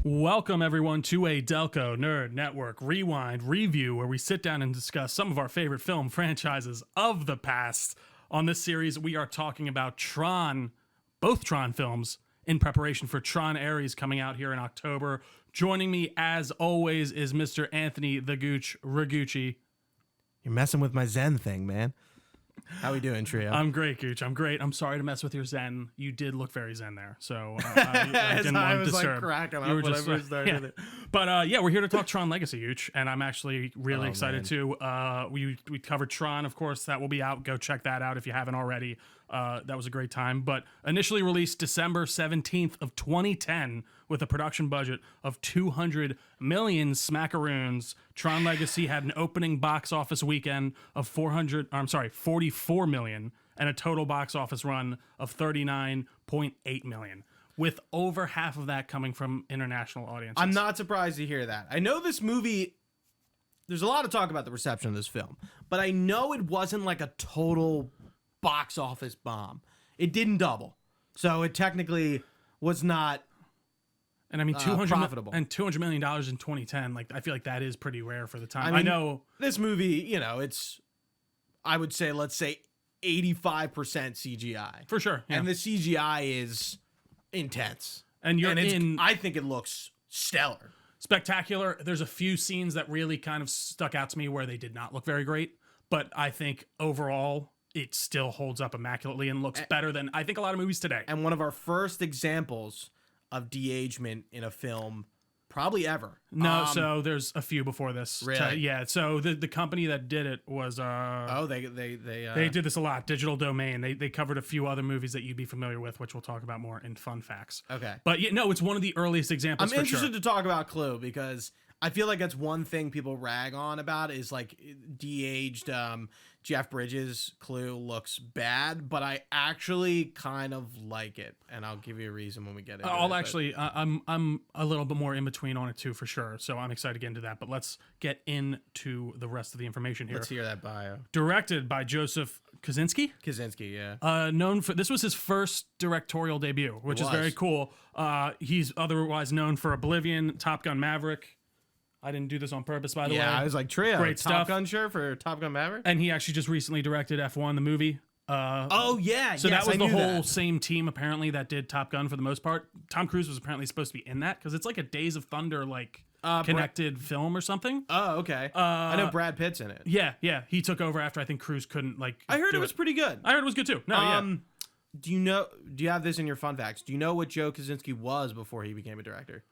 Welcome, everyone, to a Delco Nerd Network Rewind review, where we sit down and discuss some of our favorite film franchises of the past. On this series, we are talking about Tron, both Tron films, in preparation for Tron Ares coming out here in October. Joining me, as always, is Mr. Anthony the Gooch Ragucci. You're messing with my Zen thing, man. How we doing, trio? I'm great, Gooch. I'm great. I'm sorry to mess with your Zen. You did look very Zen there, so I didn't want to disturb. Like cracking up whenever it started. But we're here to talk Tron Legacy, Gooch, and I'm actually really excited too. We covered Tron, of course. That will be out. Go check that out if you haven't already. That was a great time. But initially released December 17th of 2010 with a production budget of 200 million smackaroons. Tron Legacy had an opening box office weekend of 44 million and a total box office run of 39.8 million, with over half of that coming from international audiences. I'm not surprised to hear that. I know this movie, there's a lot of talk about the reception of this film, but I know it wasn't like a total box office bomb. It didn't double. So it technically was not and I mean, profitable. And $200 million in 2010, like I feel like that is pretty rare for the time. I mean, I know this movie, it's, I would say, let's say 85% CGI. For sure. Yeah. And the CGI is intense. And I think it looks stellar. Spectacular. There's a few scenes that really kind of stuck out to me where they did not look very great, but I think overall it still holds up immaculately and looks better than I think a lot of movies today. And one of our first examples of de-agement in a film probably ever. No, so there's a few before this. Really? Yeah. So the company that did it was they did this a lot. Digital Domain. They covered a few other movies that you'd be familiar with, which we'll talk about more in fun facts. Okay. But yeah, no, it's one of the earliest examples. I'm interested to talk about Clue because I feel like that's one thing people rag on about is like de-aged Jeff Bridges' Clue looks bad, but I actually kind of like it, and I'll give you a reason when we get into it. I'm a little bit more in between on it too, for sure. So I'm excited to get into that. But let's get into the rest of the information here. Let's hear that bio. Directed by Joseph Kosinski. Kosinski, yeah. Known for this was his first directorial debut, which is very cool. He's otherwise known for Oblivion, Top Gun Maverick. I didn't do this on purpose, by the way. Yeah, I was like, trio, great Top stuff. Gun shirt for Top Gun Maverick? And he actually just recently directed F1, the movie. Oh, yeah. So that was the whole same team, apparently, that did Top Gun for the most part. Tom Cruise was apparently supposed to be in that, because it's like a Days of Thunder, connected film or something. Oh, okay. I know Brad Pitt's in it. Yeah. He took over after I think Cruise couldn't, I heard it was pretty good. I heard it was good, too. No, Do you have this in your fun facts? Do you know what Joe Kosinski was before he became a director?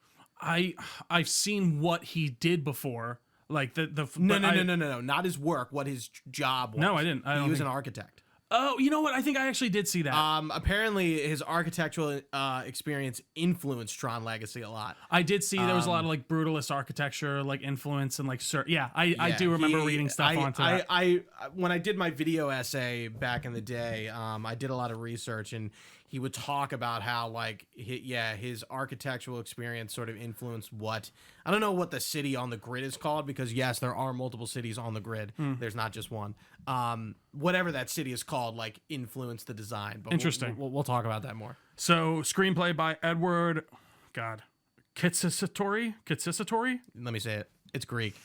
I've seen what he did before, like No, not his work. What his job was. No, I didn't. He was an architect. Oh, you know what? I think I actually did see that. Apparently his architectural experience influenced Tron Legacy a lot. I did see there was a lot of brutalist architecture, influence and I do remember reading stuff onto that. When I did my video essay back in the day, I did a lot of research and he would talk about how his architectural experience sort of influenced I don't know what the city on the grid is called, because yes, there are multiple cities on the grid. There's not just one. Whatever that city is called, influenced the design. But interesting. We'll talk about that more. So screenplay by Edward, Kitsisatori. Let me say it. It's Greek.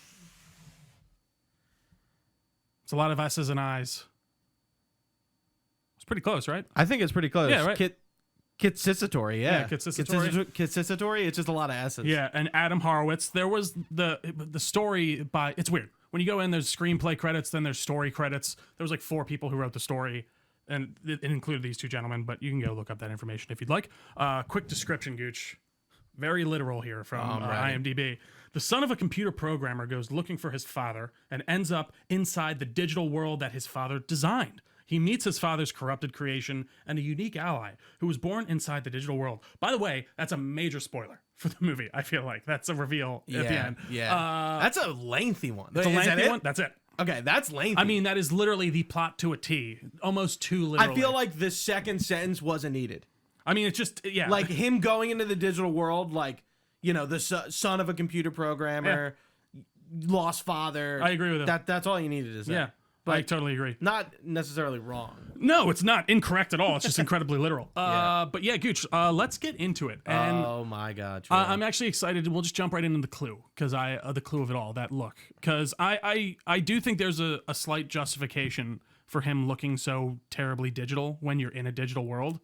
It's a lot of S's and I's. It's pretty close, right? I think it's pretty close. Yeah, right. Kitsisatori, yeah. Kitsisatori. It's just a lot of S's. Yeah, and Adam Horowitz. There was the story by. It's weird when you go in. There's screenplay credits, then there's story credits. There was 4 people who wrote the story, and it included these 2 gentlemen. But you can go look up that information if you'd like. Quick description, Gooch. Very literal here from IMDb. The son of a computer programmer goes looking for his father and ends up inside the digital world that his father designed. He meets his father's corrupted creation and a unique ally who was born inside the digital world. By the way, that's a major spoiler for the movie, I feel like. That's a reveal at the end. Yeah. That's a lengthy one. It's a lengthy one? That's it. Okay, that's lengthy. I mean, that is literally the plot to a T. Almost too literally. I feel like the second sentence wasn't needed. I mean, it's just, yeah. Him going into the digital world, the son of a computer programmer, lost father. I agree with it. That's all you needed to say. Yeah. I totally agree. Not necessarily wrong. No, it's not incorrect at all. It's just incredibly literal. But yeah, Gooch, let's get into it. And Oh my God. I'm actually excited. We'll just jump right into the clue because the clue of it all, that look, because I do think there's a slight justification for him looking so terribly digital when you're in a digital world.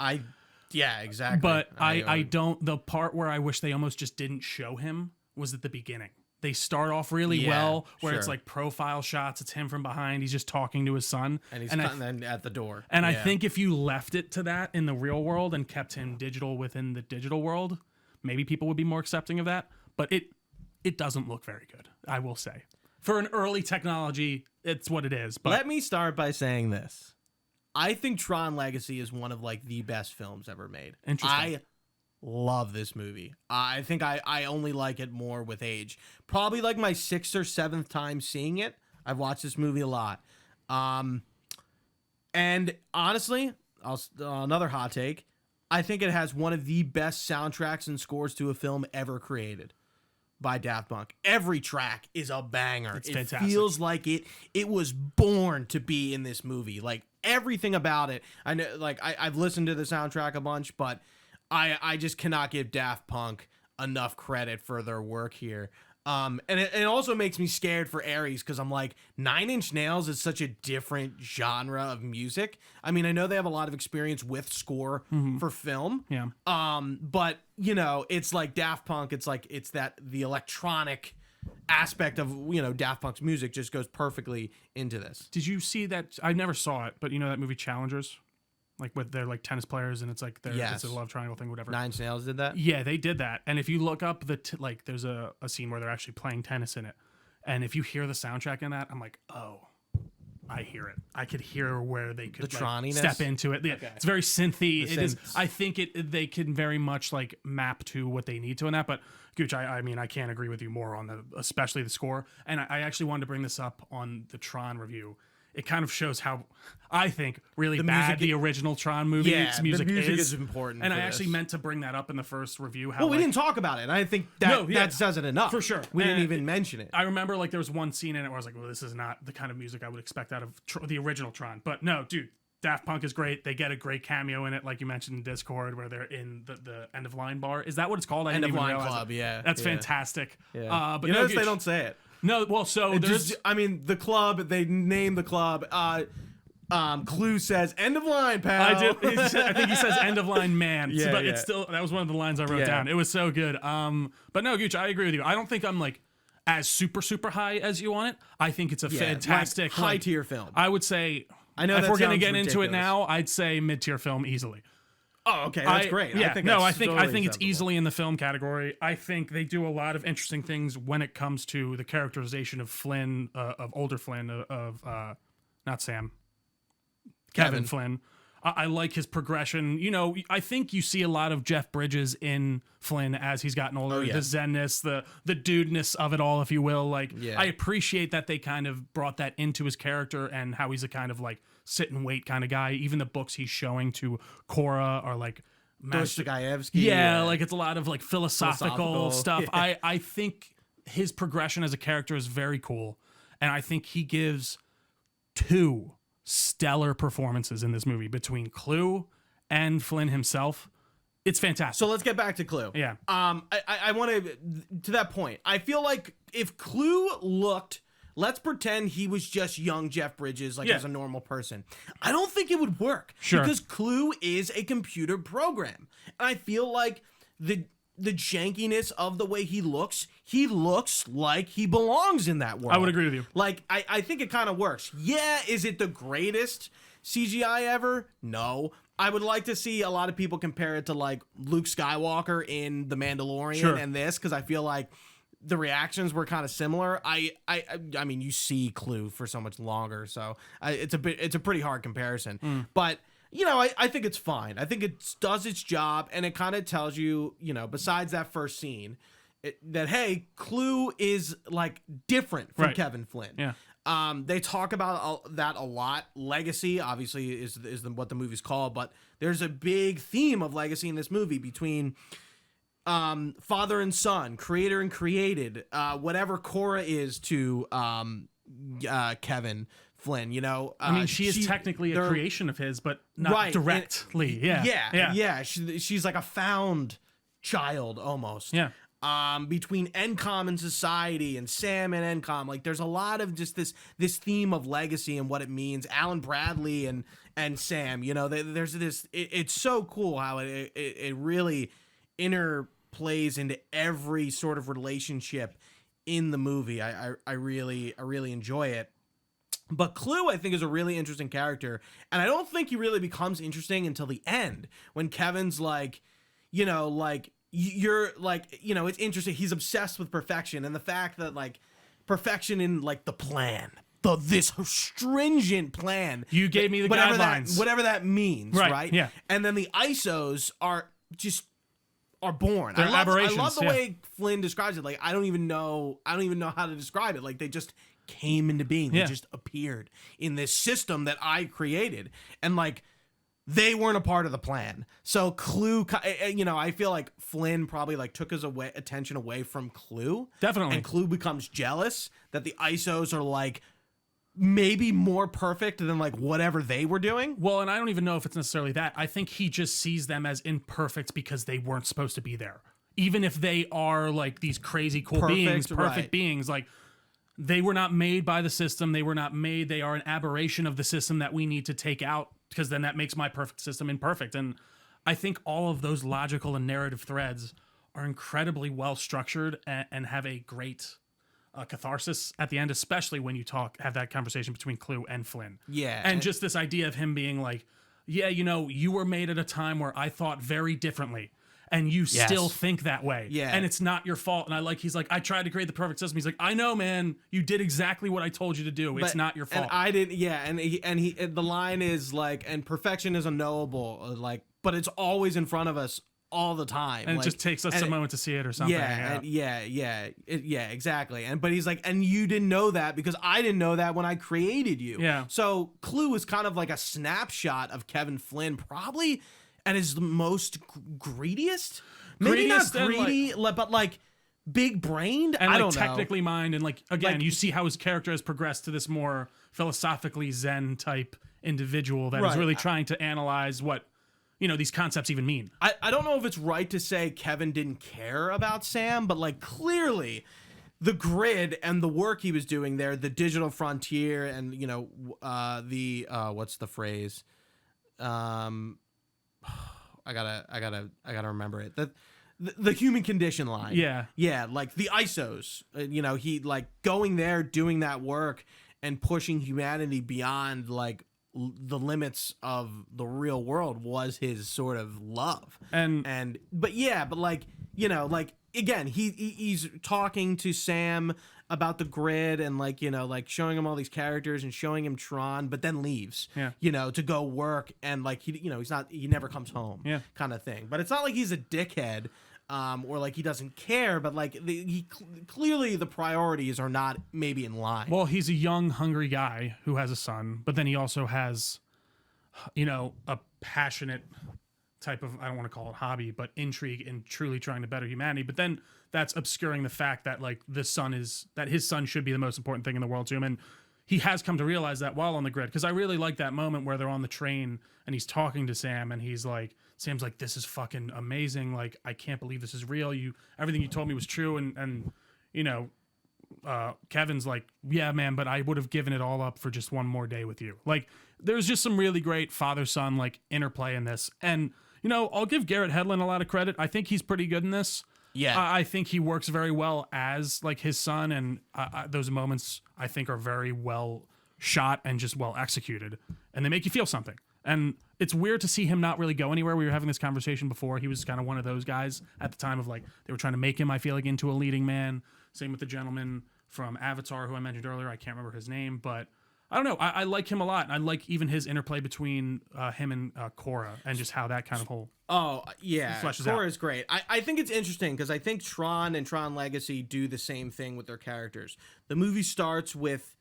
Yeah, exactly. But I don't. The part where I wish they almost just didn't show him was at the beginning. They start off really well, where it's like profile shots. It's him from behind. He's just talking to his son, and he's then at the door. And I think if you left it to that in the real world and kept him digital within the digital world, maybe people would be more accepting of that. But it doesn't look very good, I will say. For an early technology, it's what it is. But let me start by saying this. I think Tron Legacy is one of like the best films ever made. Interesting. I love this movie. I think I only like it more with age. Probably like my 6th or 7th time seeing it. I've watched this movie a lot. And honestly, another hot take. I think it has one of the best soundtracks and scores to a film ever created by Daft Punk. Every track is a banger. It's it fantastic. Feels like it was born to be in this movie. Like everything about it. I know, like I've listened to the soundtrack a bunch, but I just cannot give Daft Punk enough credit for their work here. And it also makes me scared for Aries because I'm like, 9 Inch Nails is such a different genre of music. I mean, I know they have a lot of experience with score for film. Yeah. But you know, it's like Daft Punk. It's like the electronic aspect of Daft Punk's music just goes perfectly into this. Did you see that? I never saw it, but you know that movie Challengers, like with their like tennis players, and it's like it's a love triangle thing, whatever. 9 Inch Nails did that. Yeah, they did that. And if you look up like, there's a scene where they're actually playing tennis in it, and if you hear the soundtrack in that, I'm like, oh, I hear it. I could hear where they could Troniness? step into it. Yeah, Okay. it's very synthy. The It is. synths. I think they can very much like map to what they need to in that. But Gooch, I mean, I can't agree with you more on especially the score. And I actually wanted to bring this up on the Tron review. It kind of shows how I think really bad the original Tron movie's music the music is. is important. And for I actually this. meant to bring that up in the first review. How Well, we didn't talk about it. And I think that says it enough. For sure. We didn't And even mention it. I remember like there was one scene in it where I was like, well, this is not the kind of music I would expect out of the original Tron. But no, dude, Daft Punk is great. They get a great cameo in it, like you mentioned in Discord, where they're in the end of line bar. Is that what it's called? I End didn't of even line realize club, it. yeah. That's Yeah. fantastic. Yeah. But you no, notice they Gooch- don't say it. No, well, so there's the club, they name the club. Clue says, end of line, pal. I did. I think he says "end of line, man." Yeah, but yeah. it's still that was one of the lines I wrote Yeah. down. It was so good. But no, Gooch, I agree with you. I don't think I'm like as super high as you on it. I think it's a fantastic high tier film. I would say. I know if that we're gonna sounds get into it ridiculous. now, I'd say mid tier film easily. Oh, okay, that's great. Yeah, I think I that's think totally it's acceptable. easily in the film category. I think they do a lot of interesting things when it comes to the characterization of Flynn, of older Flynn, of not Sam, Kevin Flynn. I like his progression. You know, I think you see a lot of Jeff Bridges in Flynn as he's gotten older. yeah. The zenness, the dudeness of it all, if you will. Like, Yeah. I appreciate that they kind of brought that into his character and how he's a kind of like sit and wait kind of guy. Even the books he's showing to Cora are like Dostoyevsky. yeah, like it's a lot of like philosophical stuff. Yeah. I think his progression as a character is very cool, and I think he gives 2 stellar performances in this movie between Clue and Flynn himself. It's fantastic. So let's get back to Clue. Yeah. I want to that point. I feel like if Clue looked, let's pretend he was just young Jeff Bridges, like as a normal person. I don't think it would work. Sure. Because Clue is a computer program. And I feel like the jankiness of the way he looks like he belongs in that world. I would agree with you. Like, I think it kind of works. Yeah, is it the greatest CGI ever? No. I would like to see a lot of people compare it to, like, Luke Skywalker in The Mandalorian and this, because I feel like the reactions were kind of similar. I mean, you see Clue for so much longer, so it's a pretty hard comparison. But you know, I think it's fine. I think it does its job, and it kind of tells you, you know, besides that first scene, that hey, Clue is like different from Kevin Flynn. Yeah. They talk about that a lot. Legacy, obviously, is what the movie's called, but there's a big theme of legacy in this movie between father and son, creator and created, whatever Cora is to Kevin Flynn. You know, I mean, she is technically a creation of his, but not directly. Yeah. She's like a found child almost. Yeah. Between NCOM and society and Sam and NCOM, like there's a lot of just this theme of legacy and what it means. Alan Bradley and Sam, you know, there's this. It's so cool how it really interplays into every sort of relationship in the movie. I really enjoy it. But Clue, I think, is a really interesting character, and I don't think he really becomes interesting until the end when Kevin's like, you know, like. You're like, you know, it's interesting. He's obsessed with perfection, and the fact that like perfection in like the plan, this stringent plan. You gave me the guidelines, whatever that means, right? Yeah. And then the ISOs are born. They're aberrations. I love the way Flynn describes it. Like I don't even know how to describe it. Like they just came into being. They just appeared in this system that I created, and like. They weren't a part of the plan. So Clue, you know, I feel like Flynn probably like took his attention away from Clue. Definitely. And Clue becomes jealous that the ISOs are like maybe more perfect than like whatever they were doing. Well, and I don't even know if it's necessarily that. I think he just sees them as imperfect because they weren't supposed to be there. Even if they are like these crazy cool perfect beings, like they were not made by the system. They were not made. They are an aberration of the system that we need to take out. Because then that makes my perfect system imperfect. And I think all of those logical and narrative threads are incredibly well structured and have a great catharsis at the end, especially when you have that conversation between Clue and Flynn. Yeah. And just this idea of him being like, yeah, you know, you were made at a time where I thought very differently. And you still think that way. Yeah. And it's not your fault. And he's like, I tried to create the perfect system. He's like, I know, man, you did exactly what I told you to do. It's not your fault. And I didn't, and he the line is like, and perfection is unknowable, like, but it's always in front of us all the time. And it just takes us a moment to see it or something. Yeah, exactly. But he's like, and you didn't know that because I didn't know that when I created you. Yeah. So Clue is kind of like a snapshot of Kevin Flynn, probably at his most greediest. Maybe not greedy, but like big brained. And I don't technically know. mind. And like, again, you see how his character has progressed to this more philosophically Zen type individual that is really trying to analyze what, you know, these concepts even mean. I don't know if it's right to say Kevin didn't care about Sam, but like clearly the grid and the work he was doing there, the digital frontier and, you know, what's the phrase? I gotta remember it. The human condition line. Yeah. Like the ISOs, you know, he like going there, doing that work and pushing humanity beyond like the limits of the real world was his sort of love. But like, you know, like again, he's talking to Sam about the grid and like, you know, like showing him all these characters and showing him Tron, but then leaves, you know, to go work. And like, he never comes home kind of thing. But it's not like he's a dickhead or like he doesn't care, but like clearly the priorities are not maybe in line. Well, he's a young, hungry guy who has a son, but then he also has, you know, a passionate type of, I don't want to call it hobby, but intrigue in truly trying to better humanity. But then that's obscuring the fact that like his son should be the most important thing in the world to him. And he has come to realize that while on the grid. Because I really like that moment where they're on the train and he's talking to Sam and Sam's like, this is fucking amazing. Like, I can't believe this is real. Everything you told me was true. And you know, Kevin's like, yeah, man, but I would have given it all up for just one more day with you. Like, there's just some really great father-son like interplay in this. And, you know, I'll give Garrett Hedlund a lot of credit. I think he's pretty good in this. Yeah. I think he works very well as like his son. And those moments I think are very well shot and just well executed. And they make you feel something. And it's weird to see him not really go anywhere. We were having this conversation before. He was kind of one of those guys at the time of like, they were trying to make him, I feel like, into a leading man. Same with the gentleman from Avatar who I mentioned earlier. I can't remember his name, but I don't know. I like him a lot. I like even his interplay between him and Korra and just how that kind of whole fleshes out. Korra is great. I think it's interesting because I think Tron and Tron Legacy do the same thing with their characters. The movie starts with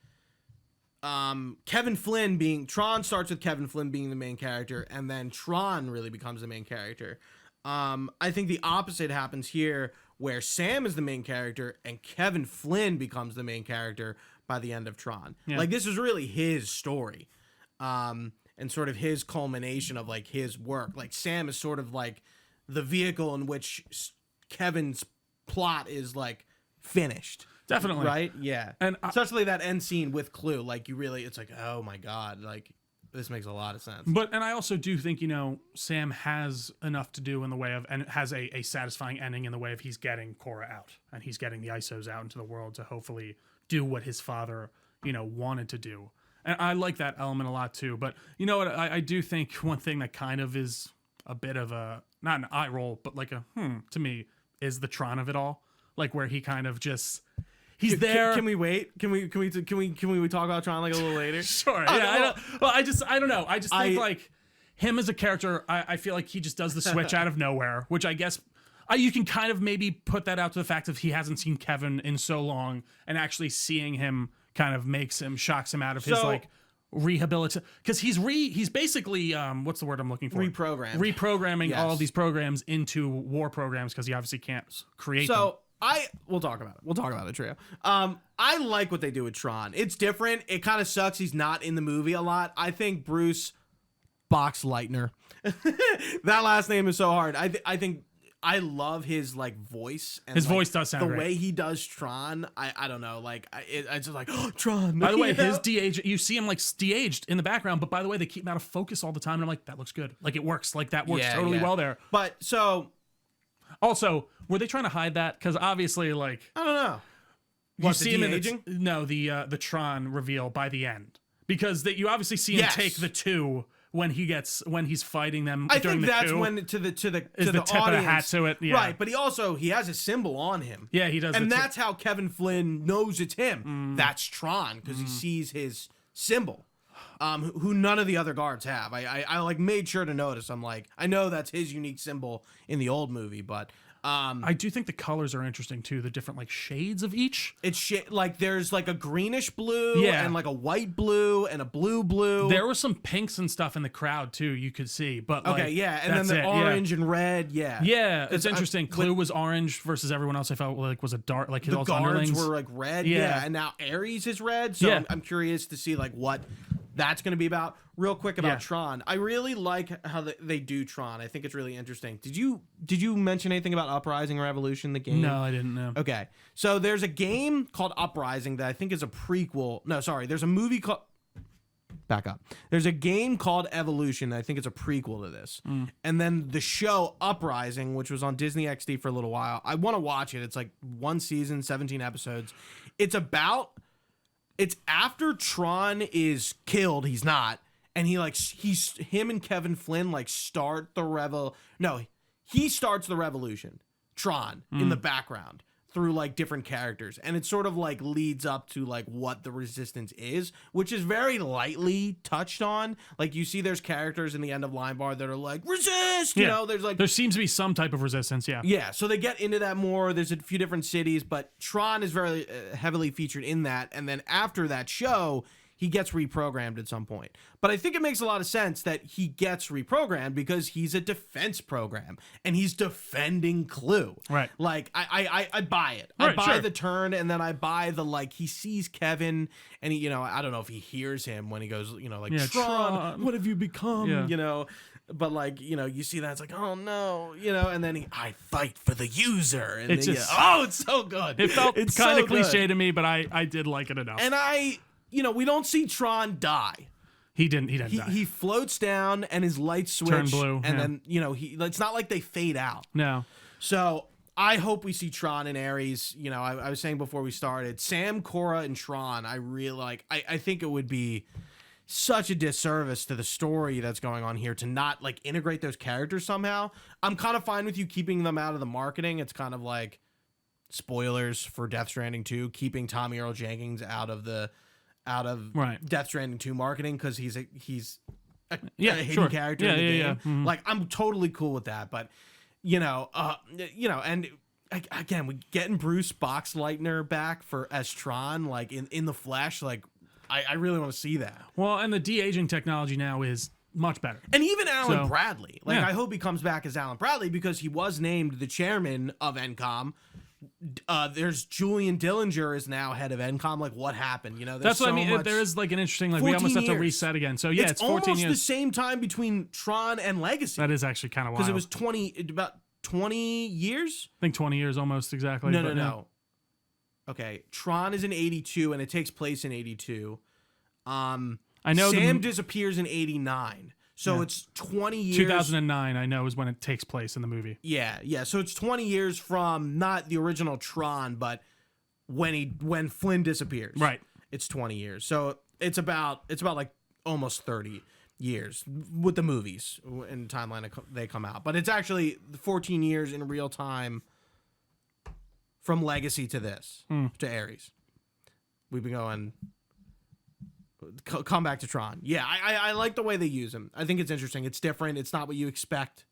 Kevin Flynn being the main character, and then Tron really becomes the main character. I think the opposite happens here, where Sam is the main character and Kevin Flynn becomes the main character by the end of Tron. Yeah. Like this was really his story, and sort of his culmination of like his work. Like Sam is sort of like the vehicle in which Kevin's plot is like finished. Definitely. Right? Yeah. And especially that end scene with Clue. Like you really, it's like, oh my God, like this makes a lot of sense. and I also do think, Sam has enough to do in the way of, and has a satisfying ending in the way of he's getting Cora out and he's getting the ISOs out into the world to hopefully do what his father, wanted to do. And I like that element a lot too. But you know what? I do think one thing that kind of is a bit of a, not an eye roll, but like a, to me, is the Tron of it all. Like where he kind of just, he's there. Can we wait? Can we talk about Tron like a little later? Sure. Yeah. I don't know. I just think like him as a character, I feel like he just does the switch out of nowhere, which I guess you can kind of maybe put that out to the fact of he hasn't seen Kevin in so long, and actually seeing him kind of shocks him out of his like rehabilitation, because he's basically what's the word I'm looking for? Reprogramming all of these programs into war programs, because he obviously can't create them. We'll talk about it. We'll talk about it, Trio. I like what they do with Tron. It's different. It kind of sucks he's not in the movie a lot. I think Bruce Boxleitner. That last name is so hard. I think I love his like voice. And his like, voice does sound the great. way he does Tron. I don't know. Like it's just like, oh, Tron. By the way, his de-age, you see him like de-aged in the background, but by the way, they keep him out of focus all the time, and I'm like, that looks good. Like it works. Like that works totally well there. But also, were they trying to hide that? Because obviously, like, I don't know. You see him in the Tron reveal by the end, because you obviously see him take the two when he's fighting them. I during think the that's coup, when to the tip audience, of the hat to it, right? But he has a symbol on him. Yeah, he does, and that's how Kevin Flynn knows it's him. That's Tron, because he sees his symbol. Who none of the other guards have. I like made sure to notice. I'm like, I know that's his unique symbol in the old movie, but I do think the colors are interesting too. The different like shades of each. It's like there's like a greenish blue, and like a white blue and a blue. There were some pinks and stuff in the crowd too. You could see, but like, and then the orange and red, it's interesting. Clue was orange versus everyone else. I felt like was a dark, like his the guards underlings were like red, and now Ares is red. So I'm curious to see like what that's going to be about. Real quick about Tron. I really like how they do Tron. I think it's really interesting. Did you mention anything about Uprising Revolution, the game? No, I didn't know. Okay. So there's a game called Uprising that I think is a prequel. No, sorry. There's a movie called... Back up. There's a game called Evolution that I think it's a prequel to this. And then the show Uprising, which was on Disney XD for a little while. I want to watch it. It's like one season, 17 episodes. It's after Tron is killed. He's not. And him and Kevin Flynn like start the he starts the revolution, Tron, in the background through like different characters. And it sort of like leads up to like what the resistance is, which is very lightly touched on. Like you see there's characters in the end of Line Bar that are like, resist, you know, there's like... There seems to be some type of resistance, Yeah, so they get into that more. There's a few different cities, but Tron is very heavily featured in that. And then after that show, he gets reprogrammed at some point. But I think it makes a lot of sense that he gets reprogrammed because he's a defense program and he's defending Clue. Right. Like I buy it. I buy the turn, and then I buy the like he sees Kevin and he, I don't know if he hears him when he goes, like Tron, what have you become? But like, you see that it's like, oh no, and then I fight for the user, and it's it's so good. It felt kind of cliche to me, but I did like it enough. And we don't see Tron die. He didn't die. He floats down and his lights switch. Turn blue. And then, it's not like they fade out. No. So I hope we see Tron and Ares. I was saying before we started, Sam, Cora, and Tron, I really like. I think it would be such a disservice to the story that's going on here to not like integrate those characters somehow. I'm kind of fine with you keeping them out of the marketing. It's kind of like spoilers for Death Stranding 2, keeping Tommy Earl Jenkins out of Death Stranding 2 marketing, because he's a hidden character in the game. Mm-hmm. Like I'm totally cool with that, but and again, we getting Bruce Boxleitner back as Tron, like in the flesh, like I really want to see that. Well, and the de-aging technology now is much better. And even Alan Bradley, I hope he comes back as Alan Bradley, because he was named the chairman of NCOM there's Julian Dillinger is now head of NCOM. Like, what happened? You know, That's what I mean. much, There is like an interesting, like we almost have to reset again. So yeah, it's 14 almost years. the same time between Tron and Legacy. That is actually kind of wild. Because it was about 20 years? I think 20 years almost exactly. No. Okay, Tron is in 82 and it takes place in 82. I know Sam disappears in 89. So it's 20 years. 2009, I know, is when it takes place in the movie. Yeah. So it's 20 years from not the original Tron, but when Flynn disappears. Right. It's 20 years. So it's about like almost 30 years with the movies in the timeline they come out. But it's actually 14 years in real time from Legacy to this, to Ares. We've been going... Come back to Tron. Yeah, I like the way they use him. I think it's interesting. It's different. It's not what you expect.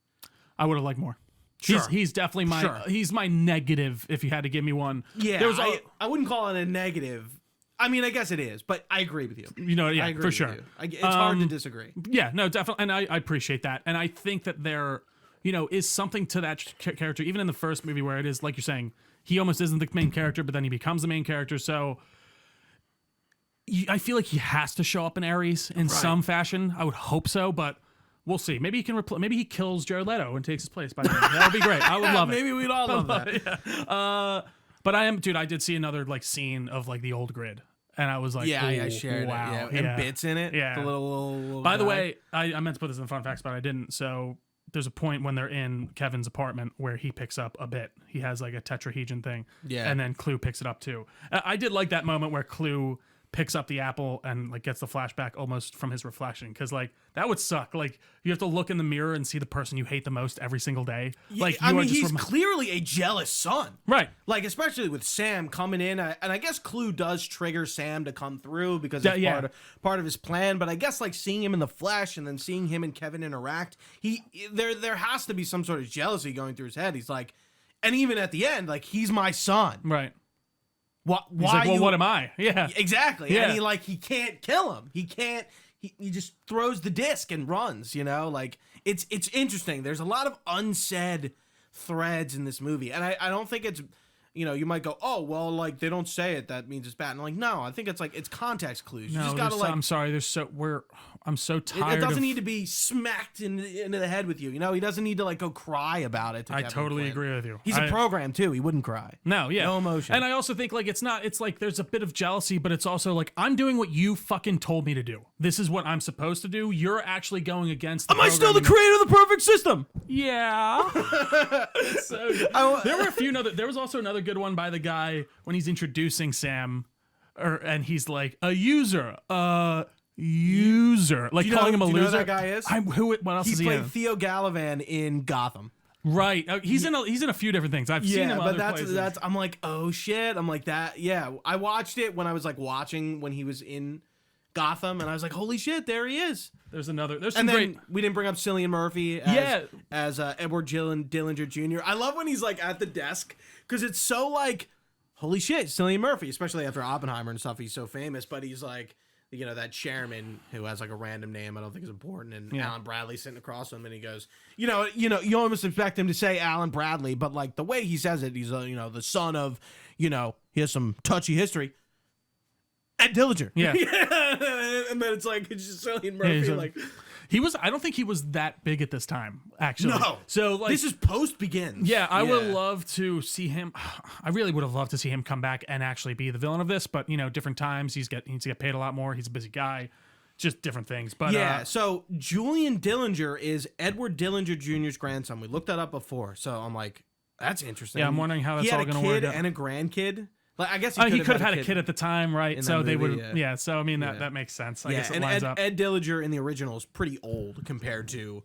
I would have liked more. Sure. He's definitely he's my negative if you had to give me one. Yeah, I wouldn't call it a negative. I mean, I guess it is, but I agree with you. You know, yeah, for sure. It's hard to disagree. Yeah, no, definitely. And I appreciate that. And I think that there, is something to that character, even in the first movie where it is, like you're saying, he almost isn't the main character, but then he becomes the main character. So I feel like he has to show up in Ares in some fashion. I would hope so, but we'll see. Maybe he can maybe he kills Jared Leto and takes his place by then. That would be great. I would love it. Maybe we'd all love that. Yeah. But I did see another like scene of like the old grid, and I was like, I shared wow. it. Yeah. And bits in it. Yeah. The little By the way, I meant to put this in the fun facts, but I didn't. So there's a point when they're in Kevin's apartment where he picks up a bit. He has like a tetrahedron thing. Yeah. And then Clue picks it up too. I did like that moment where Clue picks up the apple and like gets the flashback almost from his reflection, because like that would suck. Like you have to look in the mirror and see the person you hate the most every single day. Like I mean, he's clearly a jealous son, right? Like especially with Sam coming in, and I guess Clue does trigger Sam to come through because it's part of his plan. But I guess like seeing him in the flesh and then seeing him and Kevin interact, there has to be some sort of jealousy going through his head. He's like, and even at the end, like he's my son, right? Why? Like, well, what am I? Yeah, exactly. Yeah. And he can't kill him. He can't. He just throws the disc and runs. Like it's interesting. There's a lot of unsaid threads in this movie, and I don't think it's. You might go, oh well, like they don't say it, that means it's bad. And I'm like, no, I think it's like it's context clues. You just gotta I'm sorry. I'm so tired. It doesn't need to be smacked into the head with you. He doesn't need to like go cry about it. I totally agree with you. He's a program too. He wouldn't cry. No, yeah, no emotion. And I also think like it's like there's a bit of jealousy, but it's also like I'm doing what you fucking told me to do. This is what I'm supposed to do. You're actually going against. Am I still the creator of the perfect system? Yeah. So there were a few other. There was also another good one by the guy when he's introducing Sam, and he's like a user, like calling him a loser. You know who that guy is? What else is he in? He played Theo Gallivan in Gotham. Right, he's in a few different things. I've seen him. But other places. that's. I'm like, oh shit. I'm like that. Yeah, I watched it when I was like watching when he was in Gotham, and I was like, holy shit, there he is. There's some and great. Then we didn't bring up Cillian Murphy as Edward Dillinger Jr. I love when he's like at the desk because it's so like, holy shit, Cillian Murphy, especially after Oppenheimer and stuff. He's so famous, but he's like, that chairman who has like a random name I don't think is important, and Alan Bradley sitting across from him, and he goes, you almost expect him to say Alan Bradley, but like the way he says it, he's the son of, he has some touchy history. Ed Dillinger. Yeah. And then it's just Cillian Murphy. I don't think he was that big at this time, actually. No. So this is post Begins. Yeah, I would love to see him. I really would have loved to see him come back and actually be the villain of this, but different times. He needs to get paid a lot more. He's a busy guy. Just different things. But so Julian Dillinger is Edward Dillinger Jr.'s grandson. We looked that up before. So I'm like, that's interesting. Yeah, I'm wondering how that's all going to work out. He had a kid and a grandkid. Like, I guess he could have had a kid at the time, right? So they would, So I mean, that makes sense. I guess it lines up. Ed Dillinger in the original is pretty old compared to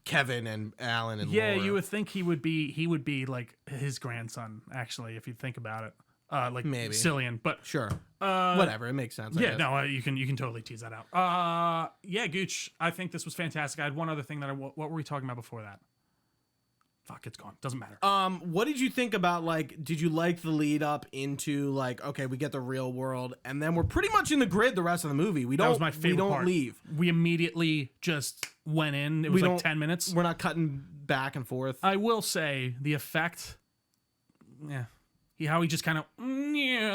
Kevin and Alan and Laura. You would think he would be like his grandson, actually, if you think about it. Like maybe Cillian, but sure, whatever, it makes sense. You can totally tease that out. Gooch, I think this was fantastic. I had one other thing what were we talking about before that? Fuck, it's gone. Doesn't matter. What did you think about, did you like the lead up into, okay, we get the real world, and then we're pretty much in the grid the rest of the movie. That was my favorite part. Leave. We immediately just went in. It was 10 minutes. We're not cutting back and forth. I will say, the effect, he how he just kind of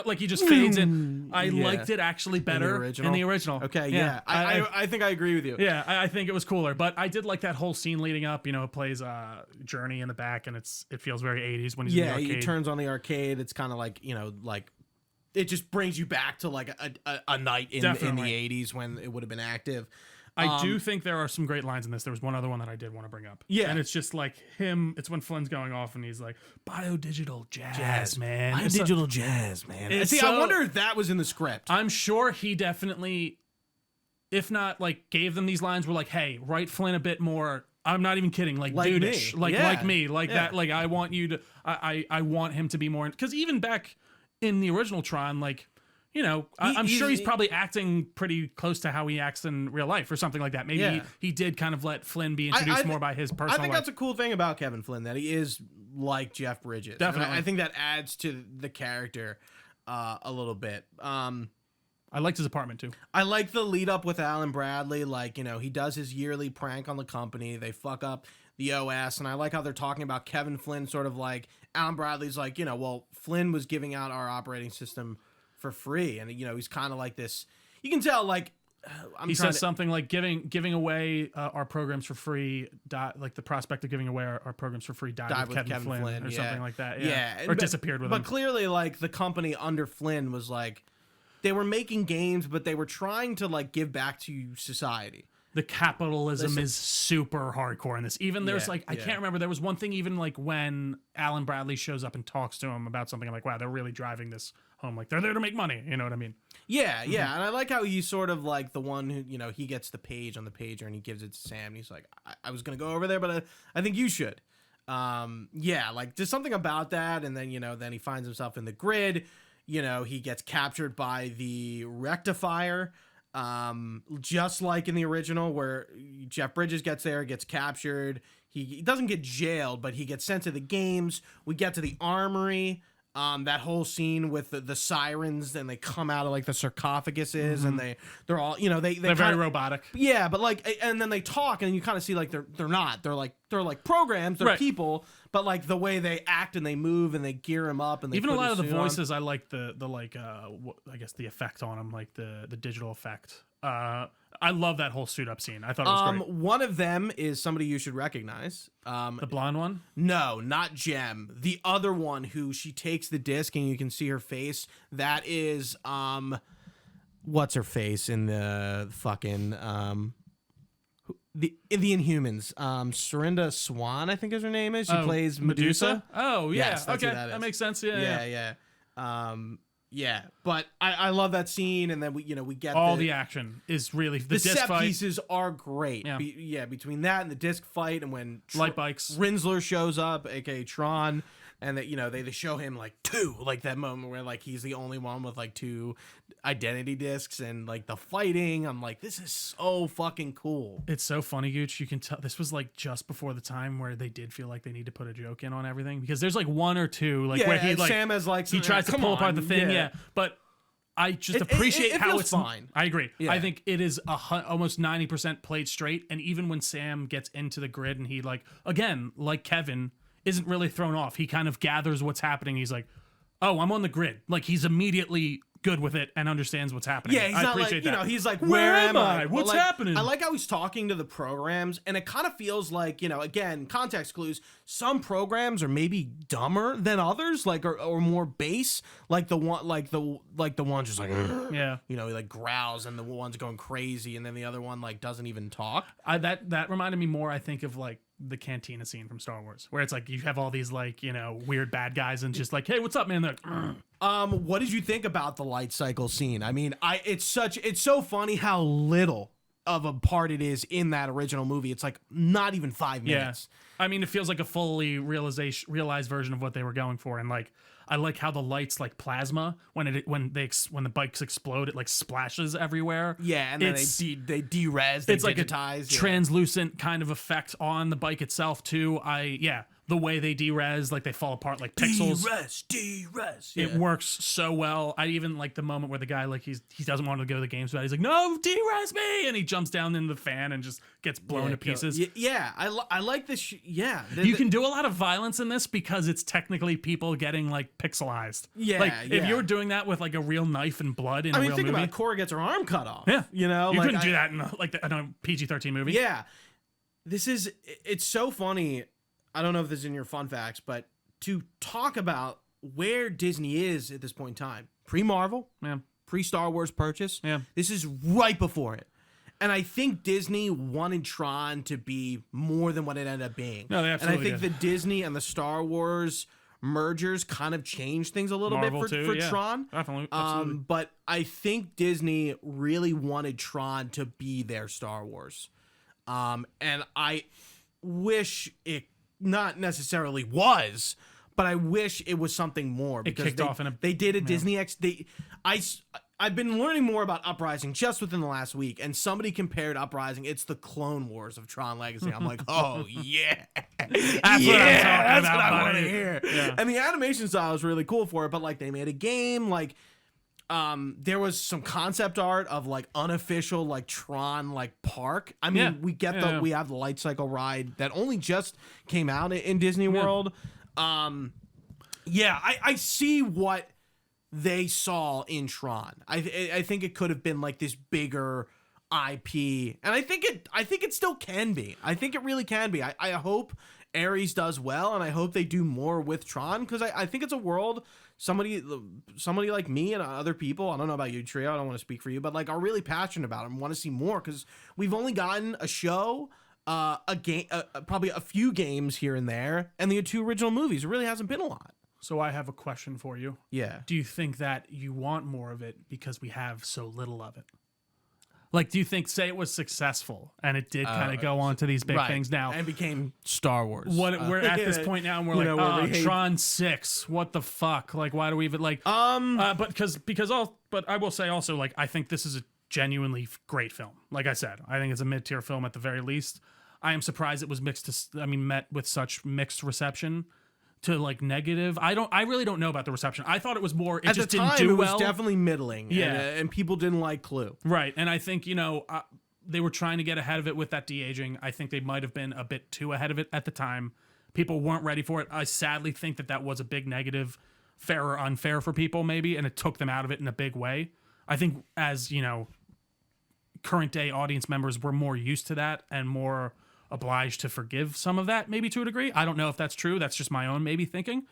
like he just fades in. I liked it actually better in the original. Okay, yeah. I think I agree with you. Yeah, I think it was cooler, but I did like that whole scene leading up. You know, it plays Journey in the back, and it feels very 80s when he's in the arcade. He turns on the arcade. It's kind of like, you know, like it just brings you back to like a night in the 80s when it would have been active. I do think there are some great lines in this. There was one other one that I did want to bring up. Yeah. And it's just like him. It's when Flynn's going off and he's like, biodigital jazz, man. Biodigital jazz, man. See, I wonder if that was in the script. I'm sure he definitely, if not like gave them these lines, were like, hey, write Flynn a bit more. I'm not even kidding. Like dude-ish. Like me. Like that. Like I want you to, I want him to be more, because even back in the original Tron, like, you know, I'm sure he's probably acting pretty close to how he acts in real life or something like that. Maybe he did kind of let Flynn be introduced more by his personal life. I think that's a cool thing about Kevin Flynn, that he is like Jeff Bridges. Definitely. I think that adds to the character a little bit. I liked his apartment too. I like the lead up with Alan Bradley. Like, you know, he does his yearly prank on the company. They fuck up the OS. And I like how they're talking about Kevin Flynn, sort of like Alan Bradley's like, you know, well, Flynn was giving out our operating system for free, and you know he's kind of like this. You can tell, like he says something like giving away our programs for free. Like the prospect of giving away our programs for free died with Kevin Flynn or something like that. Yeah, or disappeared with him. But clearly, like the company under Flynn was like they were making games, but they were trying to like give back to society. The capitalism is super hardcore in this. Even there's like I can't remember. There was one thing even like when Alan Bradley shows up and talks to him about something. I'm like, wow, they're really driving this home. Like they're there to make money. You know what I mean? Yeah, yeah. And I like how he's sort of like the one who, you know, he gets the page on the pager and he gives it to Sam. And he's like, I was gonna go over there, but I think you should. Yeah, like there's something about that. And then, you know, then he finds himself in the grid. You know, he gets captured by the rectifier. Just like in the original where Jeff Bridges gets there, gets captured. He doesn't get jailed, but he gets sent to the games. We get to the armory. That whole scene with the sirens, and they come out of like the sarcophaguses, and they're all, you know, they're very robotic. Yeah, but like, and then they talk, and you kind of see like they're not. They're like programs. They're people, but like the way they act and they move and they gear them up, and they even a lot of the voices. I like the like I guess the effect on them, like the digital effect. I love that whole suit up scene. I thought it was great. One of them is somebody you should recognize. The blonde one? No, not Jem. The other one who she takes the disc and you can see her face. That is what's her face in the fucking in the Inhumans. Serinda Swan, I think is her name is. She plays Medusa. Oh yeah. Yes, okay. That makes sense. Yeah. Yeah, but I love that scene, and then we get all the action is really the disc set fight. Pieces are great. Yeah. Between that and the disc fight, and when light bikes, Rinsler shows up, aka Tron, and that they show him like two, like that moment where like he's the only one with like two identity discs, and like the fighting. I'm like, this is so fucking cool. It's so funny, Gooch. You can tell this was like just before the time where they did feel like they need to put a joke in on everything, because there's like one or two like where he like Sam has like he tries to pull apart the thing, but I just appreciate how it's fine. I agree. Yeah. I think it is almost 90% played straight, and even when Sam gets into the grid and he like again like Kevin isn't really thrown off. He kind of gathers what's happening. He's like, oh, I'm on the grid. Like he's immediately good with it and understands what's happening. Yeah, he's I not appreciate like, that. He's like, where am I? What's happening? I like how he's talking to the programs, and it kind of feels like, again, context clues. Some programs are maybe dumber than others, like or more base, like the one, like the one's just like, he like growls, and the one's going crazy, and then the other one like doesn't even talk. That reminded me more, I think, of like the cantina scene from Star Wars, where it's like you have all these like weird bad guys and just like, hey, what's up, man? They're like, what did you think about the light cycle scene? I mean, it's so funny how little of a part it is in that original movie. It's like not even 5 minutes. I mean, it feels like a fully realized version of what they were going for, and like I like how the lights like plasma when the bikes explode, it like splashes everywhere. Yeah, and then they de-res, it's digitize, like a translucent kind of effect on the bike itself too. the way they de-res, like they fall apart like pixels. De-res. It works so well. I even like the moment where the guy he doesn't want to go to the games, but he's like, "No, de-res me!" and he jumps down into the fan and just gets blown to pieces. Yeah, I like this. You can do a lot of violence in this because it's technically people getting like pixelized. Yeah, like if you were doing that with like a real knife and blood in a real think movie, about it. Cora gets her arm cut off. Yeah, you know, you like, couldn't do that in a PG-13 movie. Yeah, it's so funny. I don't know if this is in your fun facts, but to talk about where Disney is at this point in time, pre-Marvel, pre-Star Wars purchase, this is right before it. And I think Disney wanted Tron to be more than what it ended up being. No, they absolutely And I think the Disney and the Star Wars mergers kind of changed things a little Marvel bit for Tron. Definitely. But I think Disney really wanted Tron to be their Star Wars. And I wish it not necessarily was, but I wish it was something more, because kicked off in a, they did a Disney X. I've been learning more about Uprising just within the last week, and somebody compared Uprising. It's the Clone Wars of Tron Legacy. I'm like, oh yeah, that's what I'm talking that's about. what I want to buddy. hear. Yeah. And the animation style is really cool for it, but like they made a game, like there was some concept art of like unofficial like Tron like park. I mean, we get we have the light cycle ride that only just came out in Disney World. I see what they saw in Tron. I think it could have been like this bigger IP, and I think it still can be. I think it really can be. I hope Ares does well, and I hope they do more with Tron, because I think it's a world somebody like me and other people, I don't know about you, Trio, I don't want to speak for you, but like are really passionate about it and want to see more, because we've only gotten a show, a game, probably a few games here and there, and the 2 original movies. It really hasn't been a lot. So I have a question for you. Yeah. Do you think that you want more of it because we have so little of it? Like, do you think, say it was successful and it did kind of go on to these big things now and became Star Wars? We're at this point now, and we're like, Tron 6. What the fuck? Like, why do we even like? But I will say also, like, I think this is a genuinely great film. Like I said, I think it's a mid-tier film at the very least. I am surprised it was met with such mixed reception to like negative. I really don't know about the reception. I thought it was more, it just didn't do well. It was definitely middling. Yeah. And people didn't like Clue. Right. And I think, they were trying to get ahead of it with that de-aging. I think they might have been a bit too ahead of it at the time. People weren't ready for it. I sadly think that was a big negative, fair or unfair for people maybe, and it took them out of it in a big way. I think as, current day audience members were more used to that and more obliged to forgive some of that, maybe to a degree. I don't know if that's true. That's just my own maybe thinking.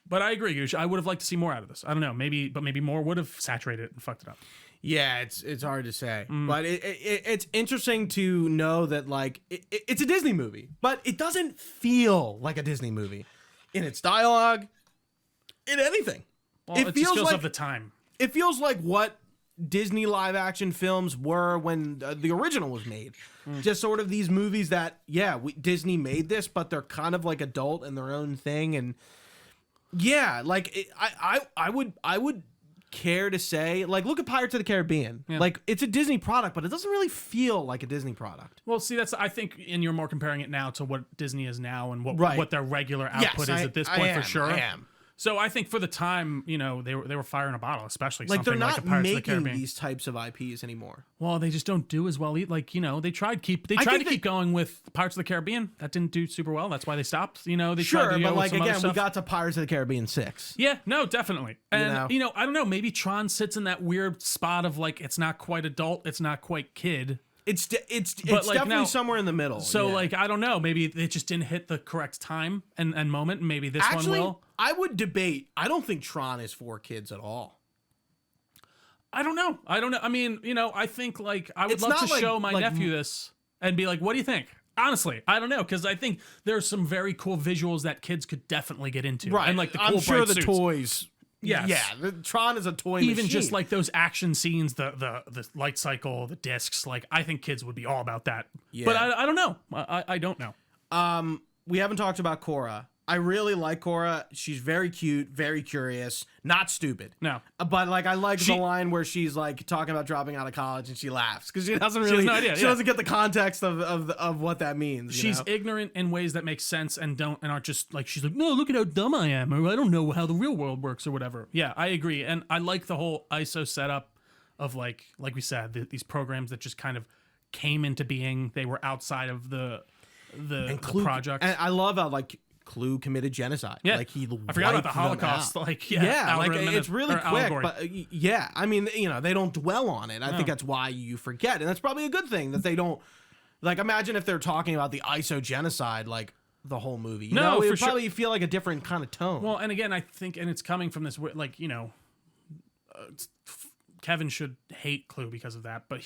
But I agree, Gooch. I would have liked to see more out of this. I don't know. Maybe more would have saturated it and fucked it up. Yeah, it's hard to say. But it's interesting to know that like it's a Disney movie, but it doesn't feel like a Disney movie in its dialogue, in anything. Well, it feels like of the time. It feels like what Disney live action films were when the original was made. Just sort of these movies that, Disney made this, but they're kind of like adult and their own thing. And like I would care to say, like, look at Pirates of the Caribbean. Yeah. Like, it's a Disney product, but it doesn't really feel like a Disney product. Well, see, I think, and you're more comparing it now to what Disney is now and what their regular output is at this point, for sure. I am. So I think for the time, they were firing a bottle, especially like something like a Pirates of the Caribbean. They're not making these types of IPs anymore. Well, they just don't do as well. Like, they tried to keep going with Pirates of the Caribbean. That didn't do super well. That's why they stopped. They tried to go but like with some again, other stuff. We got to Pirates of the Caribbean 6. Yeah, no, definitely. And I don't know. Maybe Tron sits in that weird spot of like it's not quite adult, it's not quite kid. It's definitely somewhere in the middle. So like I don't know, maybe it just didn't hit the correct time and moment. And maybe this one will. I would debate. I don't think Tron is for kids at all. I don't know. I mean, I think like I would love to show my nephew this and be like, "What do you think?" Honestly, I don't know, because I think there's some very cool visuals that kids could definitely get into. Right, and like the cool I'm sure bright the suits. Toys. Yes. Yeah, Tron is a toy Even machine. just like those action scenes, the light cycle, the discs, like I think kids would be all about that. Yeah. But I don't know. I don't know. We haven't talked about Korra. I really like Korra. She's very cute, very curious, not stupid. No. But like I like the line where she's like talking about dropping out of college and she laughs because she doesn't really has no idea, she doesn't get the context of what that means. She's ignorant in ways that make sense and aren't just like she's like, no, look at how dumb I am, or I don't know how the real world works or whatever. Yeah, I agree. And I like the whole ISO setup of like we said, these programs that just kind of came into being. They were outside of the project. And I love how like Clue committed genocide. Yeah, like he I forgot about the Holocaust. Like like it's really quick, allegory. but yeah, I mean, they don't dwell on it. I think that's why you forget, and that's probably a good thing that they don't. Like, imagine if they're talking about the ISO genocide, like the whole movie. You know, it would probably feel like a different kind of tone. Well, and again, I think, and it's coming from this, like Kevin should hate Clue because of that, but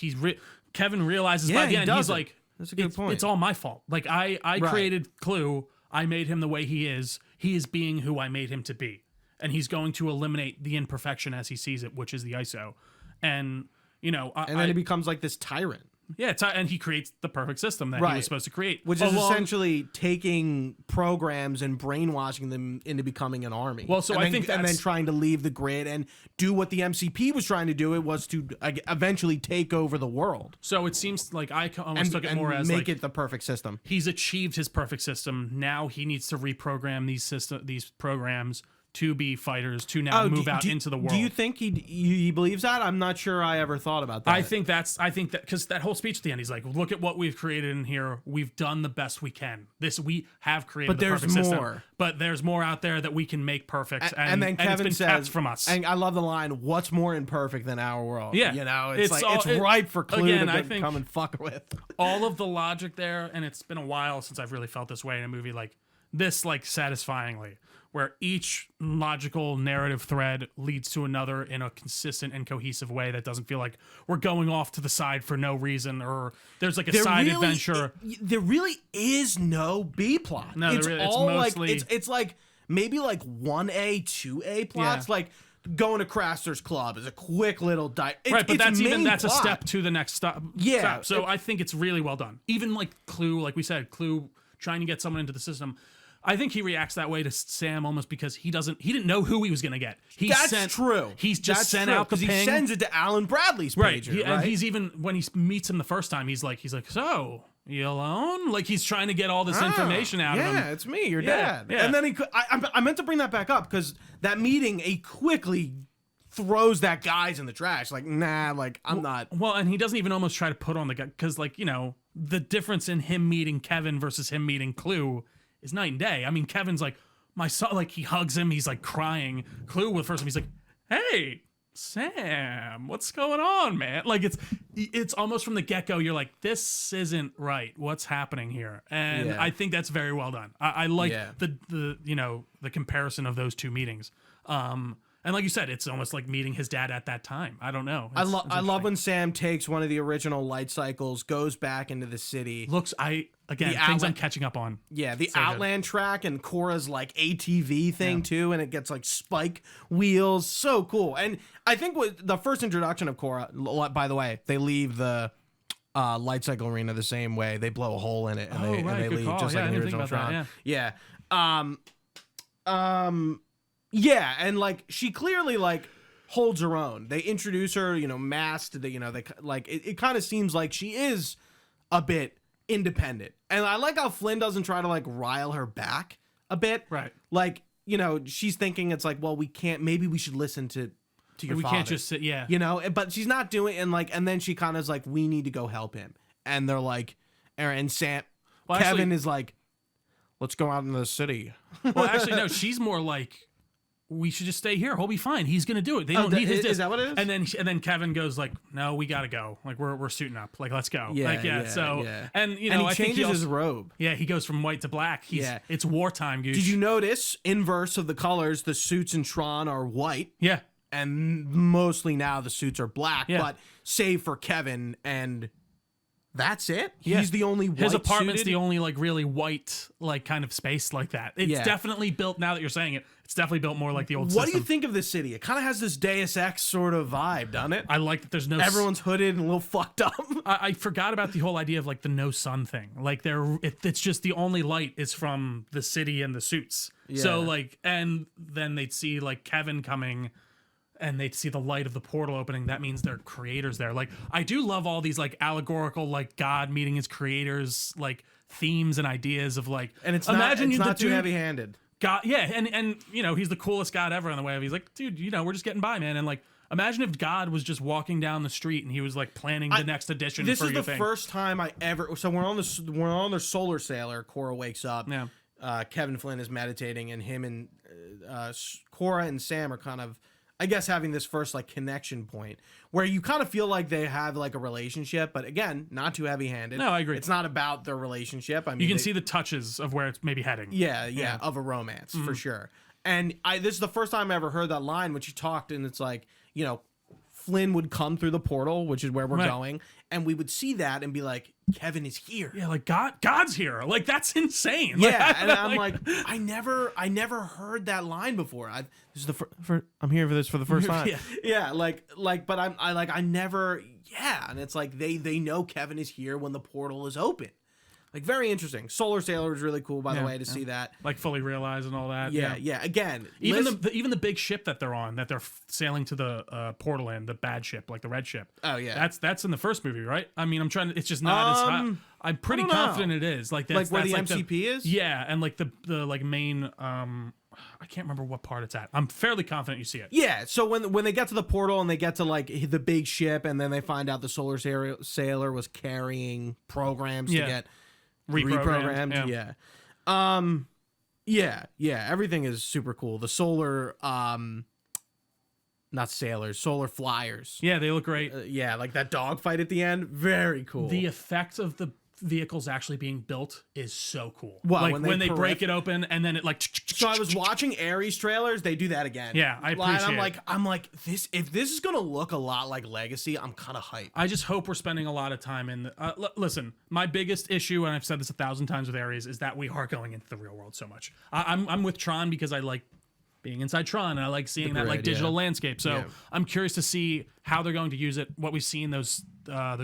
Kevin realizes by the end he's like, that's a good point. It's all my fault. Like I created Clue. I made him the way he is. He is being who I made him to be. And he's going to eliminate the imperfection as he sees it, which is the ISO. And, and then he becomes like this tyrant. Yeah, and he creates the perfect system that he was supposed to create. Which is essentially taking programs and brainwashing them into becoming an army. Well, so I think and then trying to leave the grid and do what the MCP was trying to do. It was to eventually take over the world. So it seems like I almost took it more as make it the perfect system. He's achieved his perfect system. Now he needs to reprogram these programs to be fighters to now move out into the world. Do you think he believes that? I'm not sure I ever thought about that. I think that because that whole speech at the end, he's like, look at what we've created in here. We've done the best we can. We have created the perfect system. But there's more out there that we can make perfect. And then Kevin it's been says, kept from us. And I love the line, what's more imperfect than our world? Yeah. It's right for Clue to come and fuck with. All of the logic there, and it's been a while since I've really felt this way in a movie like this, like satisfyingly, where each logical narrative thread leads to another in a consistent and cohesive way that doesn't feel like we're going off to the side for no reason, or there's like a side adventure. There really is no B plot. No, it's all mostly like it's like maybe like 1A, 2A plots, like going to Craster's Club is a quick little right, but that's a step to the next stop. Yeah, so I think it's really well done. Even like Clue, like we said, Clue trying to get someone into the system. I think he reacts that way to Sam almost because he didn't know who he was going to get. That's true. He's just sent out the ping. He sends it to Alan Bradley's pager, right? And he's even, when he meets him the first time, he's like, so you alone? Like he's trying to get all this information out of him. Yeah, it's me, your dad. Yeah. And then I meant to bring that back up because that meeting, he quickly throws that guy's in the trash. Like, nah, like I'm not. Well, and he doesn't even almost try to put on the guy because, like, the difference in him meeting Kevin versus him meeting Clue is night and day. I mean, Kevin's like, my son, like he hugs him, he's like crying. Clue, with first time, he's like, hey, Sam, what's going on, man? Like it's almost from the get-go, you're like, this isn't right. What's happening here? And I think that's very well done. I like the comparison of those two meetings. And like you said, it's almost like meeting his dad at that time. I don't know. I love when Sam takes one of the original light cycles, goes back into the city. Things I'm catching up on. Yeah, the Outland track and Korra's like ATV thing too, and it gets like spike wheels. So cool. And I think the first introduction of Korra, by the way, they leave the light cycle arena the same way. They blow a hole in it and they leave just like in the original Tron. Yeah. Yeah, and like she clearly like holds her own. They introduce her, masked. They like it kind of seems like she is a bit independent, and I like how Flynn doesn't try to like rile her back a bit. Right. Like she's thinking it's like, well, we can't. Maybe we should listen to your father. We can't just sit. Yeah. But she's not doing it, and then she kind of is like, we need to go help him, and they're like, and Sam, Kevin is like, let's go out into the city. Well, actually, no, she's more like, we should just stay here. He'll be fine. He's gonna do it. They don't need his. Is that what it is? And then Kevin goes like, "No, we gotta go. Like we're suiting up. Like let's go. Yeah, And he I think changes his robe. Yeah, he goes from white to black. It's wartime, Gooch. Did you notice inverse of the colors? The suits in Tron are white. Yeah, and mostly now the suits are black. Yeah. But save for Kevin and That's it. Yeah. He's the only white His apartment's suited? the only like really white like kind of space like that. It's definitely built. Now that you're saying it, it's definitely built more like the old What system. do you think of this city? It kind of has this Deus Ex sort of vibe, doesn't it? I like that there's no Everyone's hooded and a little fucked up. I forgot about the whole idea of like the no sun thing. Like it's just the only light is from the city and the suits. So Yeah. like, and then they'd see like Kevin coming and they'd see the light of the portal opening. That means their creators there. Like I do love all these like allegorical, like God meeting his creators, like themes and ideas of like, And it's imagine not the too dude- heavy-handed. God, yeah, and you know, he's the coolest God ever in the way of he's like, dude, you know, we're just getting by, man. And like, imagine if God was just walking down the street and he was like planning the next edition. This for is your the thing. first time I ever. So we're on their solar sailor. Cora wakes up. Yeah. Kevin Flynn is meditating, and him and Cora and Sam are kind of, I guess, having this first like connection point where you kind of feel like they have like a relationship, but again, not too heavy-handed. No, I agree. It's not about their relationship. I mean, You can see the touches of where it's maybe heading. yeah, of a romance for sure. And this is the first time I ever heard that line when she talked, and it's like, you know, Flynn would come through the portal, which is where we're going, and we would see that and be like, Kevin is here. Yeah, like God's here. Like that's insane. Yeah, Like, and I'm like, I never heard that line before. This is the I'm here for this for the first time. Yeah, but I never. Yeah, and it's like they know Kevin is here when the portal is open. Like very interesting. Solar Sailor was really cool, by the way, to see that. like fully realized and all that. Yeah. Again, Even the big ship that they're on, that they're sailing to the portal in, the bad ship, like the red ship. Oh yeah, that's in the first movie, right? I mean, I'm trying to. It's just not as high. I'm pretty confident it is. Like that's where the like MCP is. Yeah, and like the like main. I can't remember what part it's at. I'm fairly confident you see it. Yeah, so when they get to the portal and they get to like the big ship, and then they find out the Solar Sailor was carrying programs to get reprogrammed. Yeah. Everything is super cool. The solar, not sailors, solar flyers. Yeah, they look great. Yeah, like that dogfight at the end, very cool. The effect of the vehicles actually being built is so cool. Well, like when they break it open and then it like. So I was watching Ares trailers. They do that again. Yeah, I appreciate it. I'm like this. If this is gonna look a lot like Legacy, I'm kind of hyped. I just hope we're spending a lot of time in. Listen, my biggest issue, and I've said this 1,000 times with Ares, is that we are going into the real world so much. I'm with Tron because I like being inside Tron and I like seeing that like digital landscape. So I'm curious to see how they're going to use it. What we've seen those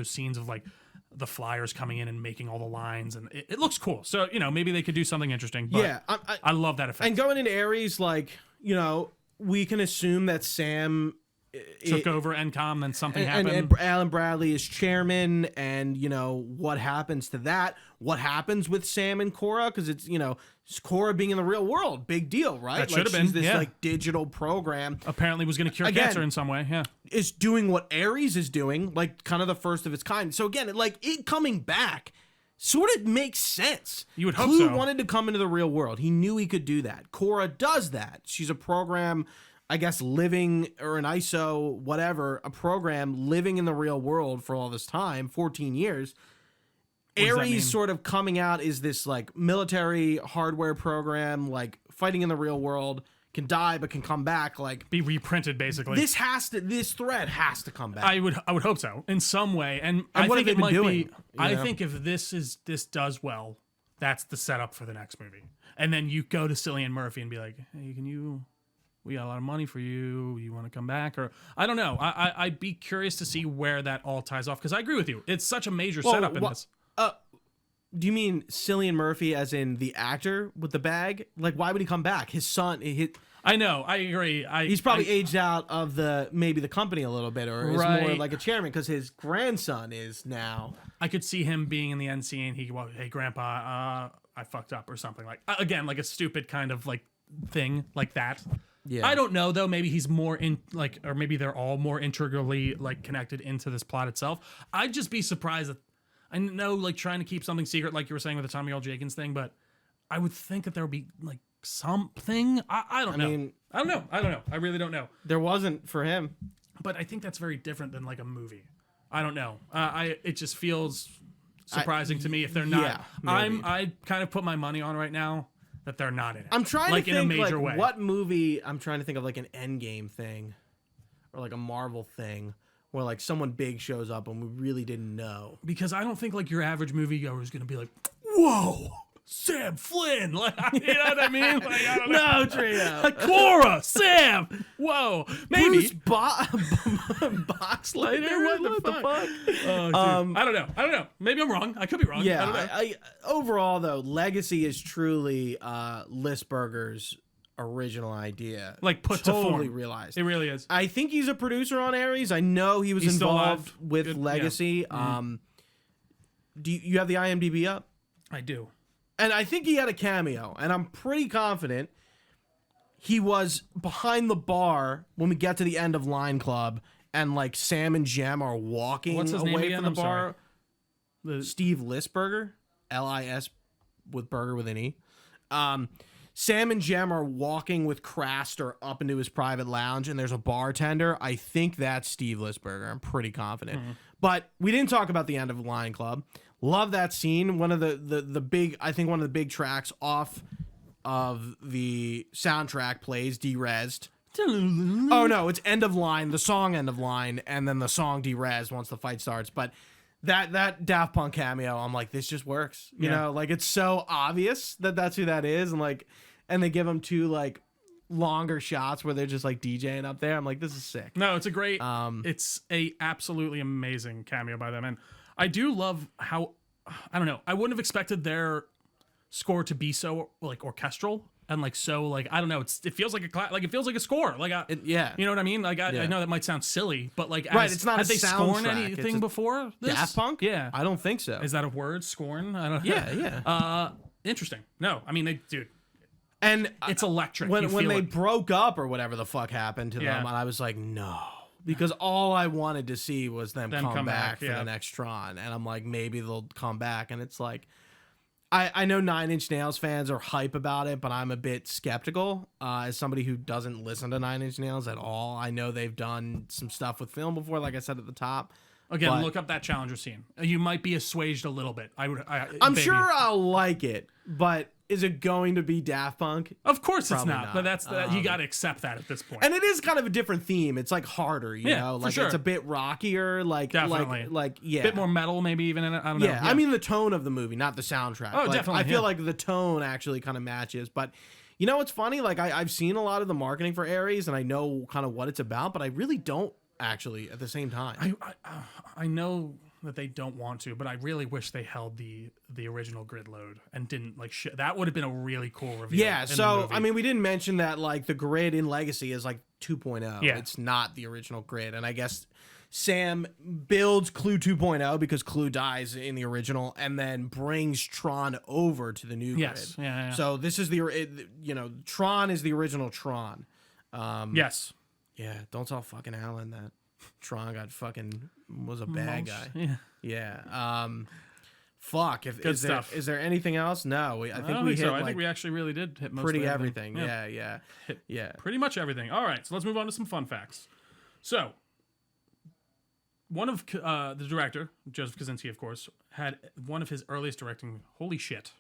scenes of like the flyers coming in and making all the lines, and it looks cool. So you know, maybe they could do something interesting. But Yeah, I love that effect. and going into Ares, like, you know, we can assume that Sam Took over NCOM, then something happened. and Alan Bradley is chairman, and you know what happens to that. What happens with Sam and Cora? Because it's, you know, Cora being in the real world, big deal, right? That should have been, she's this yeah. like digital program. Apparently was going to cure Again, cancer in some way. Yeah. Is doing what Ares is doing, like kind of the first of its kind. So again, it coming back sort of makes sense. You would hope Clue so. wanted to come into the real world. He knew he could do that. Cora does that. She's a program, I guess, living, or an ISO, whatever, a program living in the real world for all this time, 14 years. What does that mean? Ares sort of coming out is this like military hardware program, like fighting in the real world, can die but can come back. Like Be reprinted, basically. this thread has to come back. I would hope so in some way, and I what think have it they might been be. doing, you I know? think if this does well, that's the setup for the next movie, and then you go to Cillian Murphy and be like, "Hey, we got a lot of money for you. You want to come back?" Or I don't know. I'd be curious to see where that all ties off, because I agree with you. It's such a major setup in this. Do you mean Cillian Murphy as in the actor with the bag? Like, why would he come back? His son, I know. I agree. he's probably aged out of maybe the company a little bit, or is more Right. like a chairman, because his grandson is now. I could see him being in the end scene. He go, "Hey, Grandpa, I fucked up," or something like. Again, like a stupid kind of like thing like that. Yeah. I don't know though. Maybe he's more in like, or maybe they're all more integrally like connected into this plot itself. I'd just be surprised that. I know, like trying to keep something secret, like you were saying with the Tommy L. Jenkins thing, but I would think that there would be like something. I don't know. I don't know. I really don't know. There wasn't for him. But I think that's very different than like a movie. I don't know. It just feels surprising to me if they're not. Yeah, maybe. I kind of put my money on right now that they're not in it. I'm trying like to think in a major way. what movie. I'm trying to think of like an Endgame thing, or like a Marvel thing, where like someone big shows up and we really didn't know. Because I don't think like your average moviegoer is going to be like, whoa, Sam Flynn. Like, you know what I mean? Like, I don't know. No, Trina. Like, Cora, Sam. Whoa. Maybe. Bruce Boxleiter? What the fuck? Oh, dude. I don't know. Maybe I'm wrong. I could be wrong. Yeah. I don't know. Overall, though, Legacy is truly Listberger's original idea. Like put to totally form. realized. It really is. I think he's a producer on Ares. I know he was He's still involved alive. with Good, Legacy. yeah. Do you have the IMDb up? I do. And I think he had a cameo, and I'm pretty confident he was behind the bar when we get to the end of Line Club, and like Sam and Jem are walking What's his name away again? from the I'm sorry. bar. Steve Listberger, Lis with burger with an E. Sam and Jem are walking with Craster up into his private lounge, and there's a bartender. I think that's Steve Listberger. I'm pretty confident. But we didn't talk about the end of Line Club. Love that scene. One of the big, I think one of the big tracks off of the soundtrack plays Derezed. Oh no, it's End of Line, the song End of Line, and then the song Derezed once the fight starts. But that Daft Punk cameo, I'm like, this just works. You know, like it's so obvious that that's who that is, and like, and they give him two like longer shots where they're just like DJing up there. I'm like, this is sick. No, it's a great. It's a absolutely amazing cameo by them, and I do love how, I don't know, I wouldn't have expected their score to be so like orchestral and like so like, I don't know, it feels like it feels like a score, like you know what I mean? Like I know that might sound silly, but like it's not had a they scorned soundtrack, anything before this? Daft Punk? Yeah, I don't think so. Is that a word? Scorn? I don't. Yeah. Interesting. No, I mean dude. And it's electric. When feel they it. broke up or whatever the fuck happened to Yeah. them, and I was like, no. Because all I wanted to see was them come back for yeah. the next Tron. And I'm like, maybe they'll come back. And it's like, I know Nine Inch Nails fans are hype about it, but I'm a bit skeptical as somebody who doesn't listen to Nine Inch Nails at all. I know they've done some stuff with film before, like I said at the top. Again, look up that Challenger scene. You might be assuaged a little bit. I'm sure I'll like it, but is it going to be Daft Punk? Of course Probably it's not. But that's you got to accept that at this point. And it is kind of a different theme. It's like harder, you know, like for sure. it's a bit rockier, like Definitely. like yeah, a bit more metal maybe even in it. I don't know. yeah. I mean the tone of the movie, not the soundtrack. Oh, Like, definitely, I feel like the tone actually kind of matches. But you know what's funny? Like I've seen a lot of the marketing for Ares, and I know kind of what it's about, but I really don't actually at the same time. I know that they don't want to, but I really wish they held the original grid load and didn't like that would have been a really cool reveal. Yeah, in the so movie. I mean we didn't mention that like the grid in Legacy is like 2.0. Yeah. It's not the original grid, and I guess Sam builds Clue 2.0 because Clue dies in the original, and then brings Tron over to the new Yes. grid. Yeah. So this is Tron is the original Tron. Yes. Yeah, don't tell fucking Alan that Tron was a bad guy. Yeah. Yeah. Fuck. Good stuff. Is there anything else? No. I think don't we think hit so. I like think we actually really did hit most pretty of everything. Yeah. Hit pretty much everything. All right, so let's move on to some fun facts. So, one of the director, Joseph Kosinski, of course, had one of his earliest directing. Holy shit!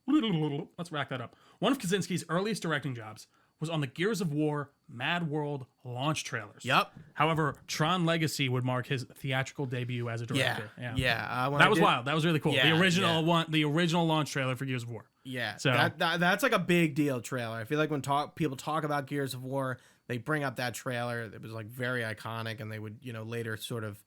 Let's rack that up. One of Kosinski's earliest directing jobs was on the Gears of War Mad World launch trailers. Yep. However, Tron Legacy would mark his theatrical debut as a director. Yeah. That was wild. That was really cool. Yeah, the original one, the original launch trailer for Gears of War. Yeah. So that's like a big deal trailer. I feel like when people talk about Gears of War, they bring up that trailer. It was like very iconic, and they would later sort of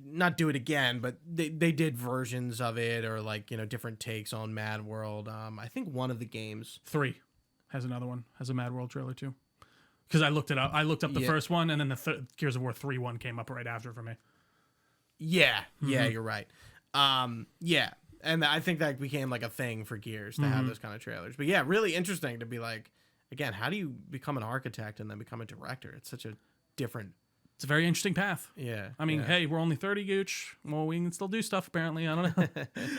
not do it again, but they did versions of it, or like different takes on Mad World. I think one of the games 3 has another one, has a Mad World trailer too. Because I looked it up. I looked up the first one, and then the Gears of War 3 one came up right after for me. Yeah, you're right. Yeah, and I think that became like a thing for Gears to have those kind of trailers. But yeah, really interesting to be like, again, how do you become an architect and then become a director? It's such a different. It's a very interesting path. Yeah. I mean, hey, we're only 30, Gooch. Well, we can still do stuff, apparently. I don't know.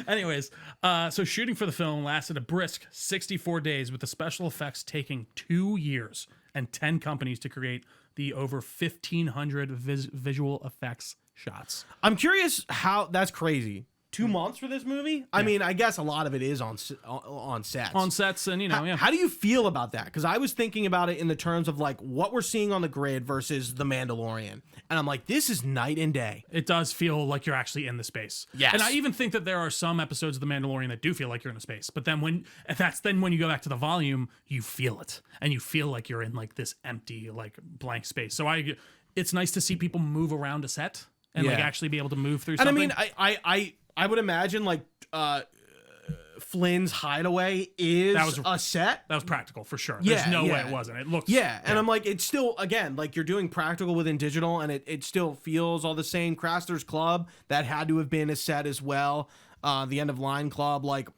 Anyways, so shooting for the film lasted a brisk 64 days, with the special effects taking 2 years and 10 companies to create the over 1,500 visual effects shots. I'm curious how that's crazy. 2 months for this movie. I mean, I guess a lot of it is on sets. On sets, and How do you feel about that? Because I was thinking about it in the terms of like what we're seeing on the grid versus The Mandalorian, and I'm like, this is night and day. It does feel like you're actually in the space. Yes. And I even think that there are some episodes of The Mandalorian that do feel like you're in a space. But then when you go back to the volume, you feel it, and you feel like you're in like this empty, like blank space. So it's nice to see people move around a set and like actually be able to move through something. And I mean, I would imagine like Flynn's hideaway is a set. That was practical for sure. There's no way it wasn't. It looks and I'm like, it's still, again, like you're doing practical within digital, and it still feels all the same. Craster's Club, that had to have been a set as well. The End of Line Club, like,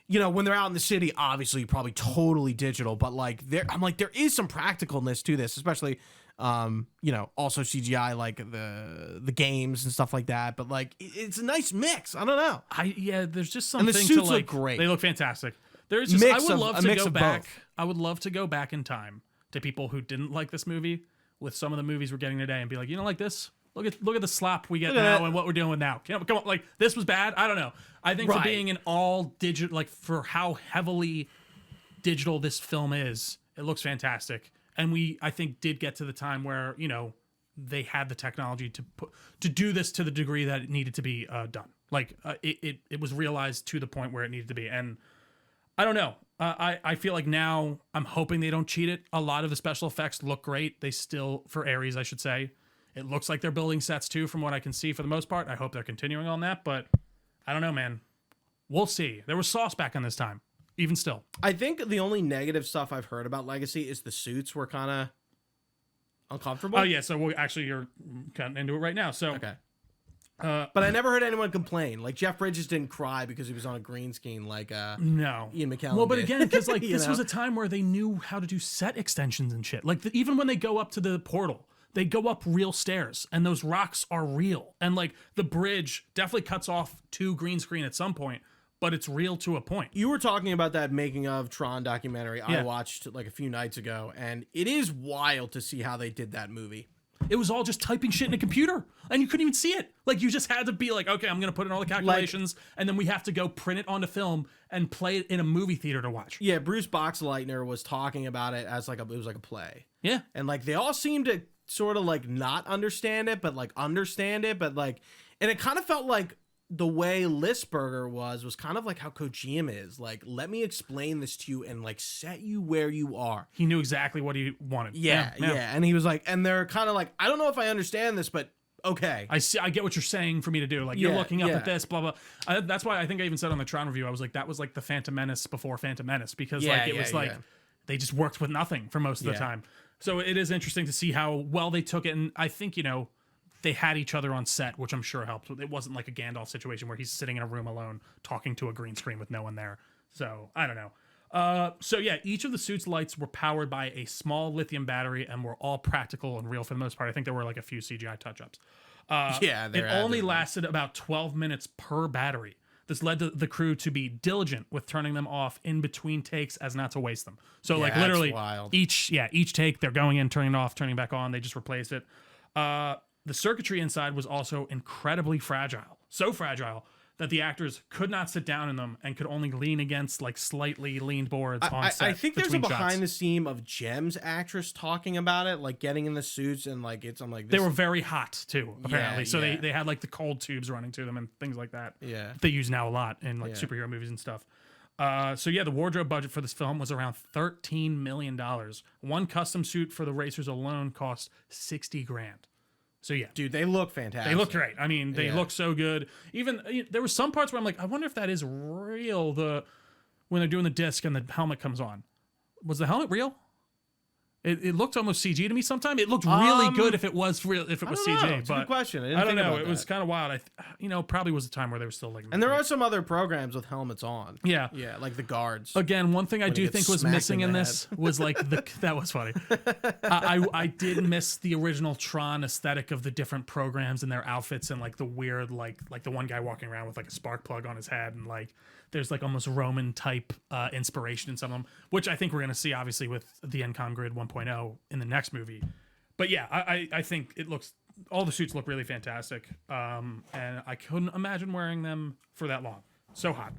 you know, when they're out in the city, obviously probably totally digital, but like I'm like, there is some practicalness to this, especially you know, also CGI, like the games and stuff like that, but like it's a nice mix. I don't know. There's just something. And the suits to, like, look great. They look fantastic. There's just I would love to go back. Both. I would love to go back in time to people who didn't like this movie with some of the movies we're getting today and be like, you know, like this. Look at the slop we get now and what we're doing with now. Come on, like this was bad. I don't know. I think for being an all digital, like for how heavily digital this film is, it looks fantastic. And I think did get to the time where, you know, they had the technology to do this to the degree that it needed to be done. Like it was realized to the point where it needed to be. And I don't know. I feel like now I'm hoping they don't cheat it. A lot of the special effects look great. They still, for Ares, I should say, it looks like they're building sets too, from what I can see for the most part. I hope they're continuing on that, but I don't know, man. We'll see. There was sauce back in this time. Even still, I think the only negative stuff I've heard about Legacy is the suits were kind of uncomfortable. Oh yeah, so you're cutting into it right now. So okay, but I never heard anyone complain. Like Jeff Bridges didn't cry because he was on a green screen, like no Ian McKellen. Well, but did. again, because like this was a time where they knew how to do set extensions and shit. Like even when they go up to the portal, they go up real stairs, and those rocks are real, and like the bridge definitely cuts off to green screen at some point. But it's real to a point. You were talking about that making of Tron documentary I watched like a few nights ago, and it is wild to see how they did that movie. It was all just typing shit in a computer, and you couldn't even see it. Like, you just had to be like, okay, I'm going to put in all the calculations, and then we have to go print it onto film and play it in a movie theater to watch. Yeah, Bruce Boxleitner was talking about it as like it was like a play. Yeah. And like they all seemed to sort of like not understand it, but like understand it, but like, and it kind of felt like the way Lisberger was kind of like how Kojima is. Like, let me explain this to you and like set you where you are. He knew exactly what he wanted. Yeah. And he was like, and they're kind of like, I don't know if I understand this, but okay. I see. I get what you're saying for me to do. Like, you're looking up at this, blah, blah. That's why I think I even said on the Tron review, I was like, that was like the Phantom Menace before Phantom Menace, because they just worked with nothing for most of the time. So it is interesting to see how well they took it. And I think, you know, they had each other on set, which I'm sure helped. It wasn't like a Gandalf situation where he's sitting in a room alone talking to a green screen with no one there. So I don't know. So yeah, each of the suit's lights were powered by a small lithium battery and were all practical and real for the most part. I think there were like a few CGI touch-ups. It only lasted about 12 minutes per battery. This led to the crew to be diligent with turning them off in between takes as not to waste them. So like literally each take they're going in, turning it off, turning it back on. They just replaced it. The circuitry inside was also incredibly fragile. So fragile that the actors could not sit down in them and could only lean against like slightly leaned boards on set. I think there's a behind shots. the scene of Gem's actress talking about it, like getting in the suits and like I'm like, they were very hot too, apparently. So they had like the cold tubes running to them and things like that. Yeah. They use now a lot in like superhero movies and stuff. So yeah, the wardrobe budget for this film was around $13 million. One custom suit for the racers alone cost $60,000. So yeah, dude, they look fantastic. They look great. I mean, they look so good. Even there were some parts where I'm like, I wonder if that is real. When they're doing the disc and the helmet comes on, was the helmet real? It looked almost CG to me. Sometimes it looked really good if it was real. If it was CG, it's a good question. I don't know. It was kind of wild. Probably was a time where they were still like. And there are some other programs with helmets on. Yeah, like the guards. Again, one thing I do think was missing in this was like that was funny. I did miss the original Tron aesthetic of the different programs and their outfits and like the weird like the one guy walking around with like a spark plug on his head and like there's like almost Roman type inspiration in some of them, which I think we're gonna see obviously with the NCOM Grid 1.0 in the next movie. But yeah, I think it looks all the suits look really fantastic, and I couldn't imagine wearing them for that long. So hot.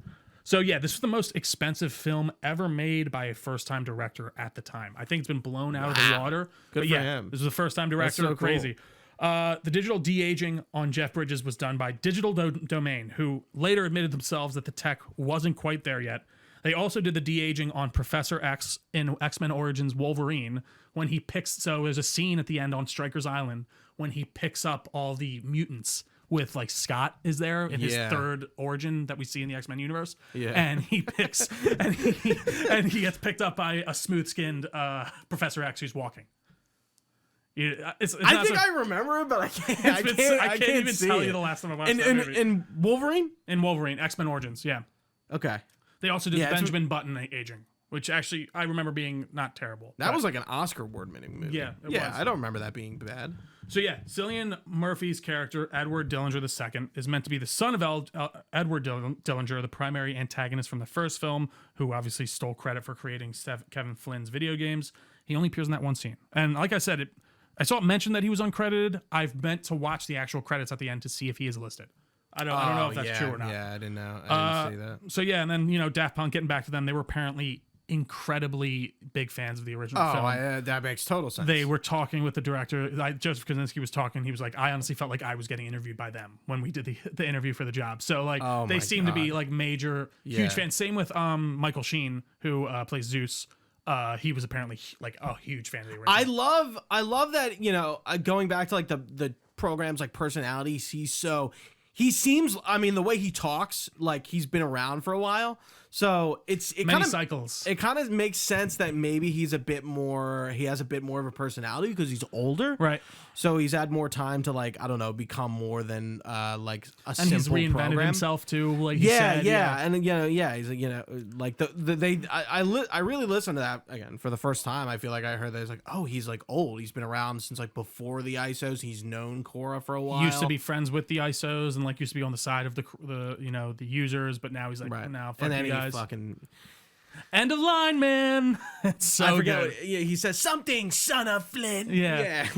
So yeah, this was the most expensive film ever made by a first-time director at the time. I think it's been blown out of the water. Good but for yeah, him. this was the first-time director. so cool. Crazy. The digital de-aging on Jeff Bridges was done by Digital Domain, who later admitted themselves that the tech wasn't quite there yet. They also did the de-aging on Professor X in X-Men Origins Wolverine when he picks. So there's a scene at the end on Stryker's Island when he picks up all the mutants with like Scott is there in his third origin that we see in the X-Men universe. Yeah. And he picks and he gets picked up by a smooth-skinned Professor X who's walking. I think I remember it, but I can't even see tell it. you the last time I watched that movie. In Wolverine? In Wolverine, X-Men Origins, yeah. Okay. They also did Yeah, the Benjamin Button aging, which actually I remember being not terrible. That was like an Oscar award-winning movie. Yeah, it yeah, was. I don't remember that being bad. So yeah, Cillian Murphy's character, Edward Dillinger II, is meant to be the son of Edward Dillinger, the primary antagonist from the first film, who obviously stole credit for creating Kevin Flynn's video games. He only appears in that one scene. And like I said, I saw it mentioned that he was uncredited. I've meant to watch the actual credits at the end to see if he is listed. I don't know if that's true or not. Yeah, I didn't know. I didn't see that. So yeah, and then Daft Punk, getting back to them, they were apparently incredibly big fans of the original film. That makes total sense. They were talking with the director. Joseph Kosinski was talking. He was like, I honestly felt like I was getting interviewed by them when we did the interview for the job. So like they seem to be like major, huge fans. Same with Michael Sheen, who plays Zeus. He was apparently like a huge fan of the original. I love that, going back to like the program's like personalities, he seems, I mean, the way he talks, like he's been around for a while. So many cycles. It kind of makes sense that maybe he has a bit more of a personality because he's older. Right. So he's had more time to like, I don't know, become more than like a simple and he's reinvented program. himself too. Like he said, and he's like I really listened to that again for the first time. I feel like I heard that he's like, oh, he's like old. He's been around since like before the ISOs. He's known Korra for a while. He used to be friends with the ISOs and like used to be on the side of the users, but now he's like, now fuck and then you guys. He fucking end of line, man. It's so I forget good. He says something, son of Flynn. Yeah.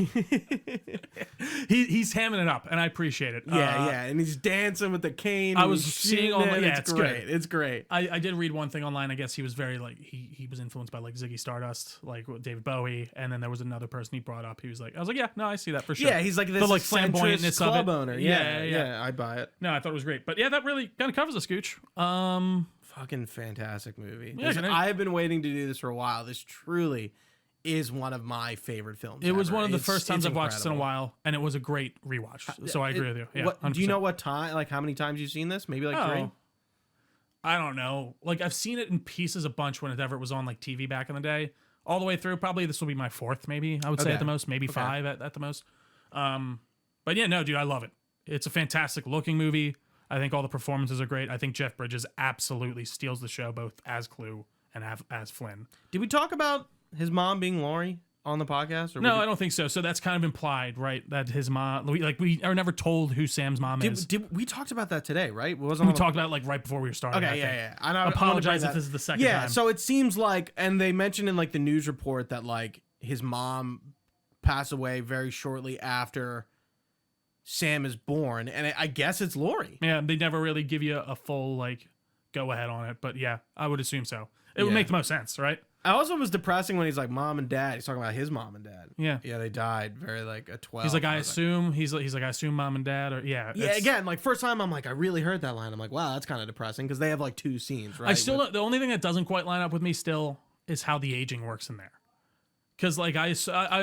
He's hamming it up, and I appreciate it. And he's dancing with the cane. I was seeing online. Yeah, it's great. good. It's great. I did read one thing online. I guess he was very like he was influenced by like Ziggy Stardust, like with David Bowie, and then there was another person he brought up. He was like, I was like, yeah, no, I see that for sure. Yeah, he's like this like flamboyantness club owner. Yeah, I buy it. No, I thought it was great, but yeah, that really kind of covers the Scooch. Fucking fantastic movie. Yeah, I have been waiting to do this for a while. This truly is one of my favorite films. It was one of the first times I've watched this in a while, and it was a great rewatch. So I agree with you. Yeah, do you know what time? Like how many times you've seen this? Maybe like 3. I don't know. Like I've seen it in pieces a bunch whenever it was on like TV back in the day, all the way through. Probably this will be my 4th, maybe I would say at the most, maybe 5 at the most. But yeah, no, dude, I love it. It's a fantastic looking movie. I think all the performances are great. I think Jeff Bridges absolutely steals the show, both as Clue and as Flynn. Did we talk about his mom being Laurie on the podcast? No, I don't think so. So that's kind of implied, right? That his mom, we are never told who Sam's mom is. We talked about that today, right? We talked about it like right before we were starting. Okay, yeah. I apologize if this is the second time. Yeah, so it seems like, and they mentioned in like the news report that like his mom passed away very shortly after Sam is born, and I guess it's Laurie. Yeah, they never really give you a full like go ahead on it, but yeah, I would assume so. It would make the most sense, right? I also was depressing when he's like mom and dad. He's talking about his mom and dad. Yeah, they died very like a 12. He's like, I assume he's like I assume mom and dad, or yeah. Again, like first time I'm like I really heard that line. I'm like, wow, that's kind of depressing because they have like 2 scenes, right? I still don't, the only thing that doesn't quite line up with me still is how the aging works in there. Because like I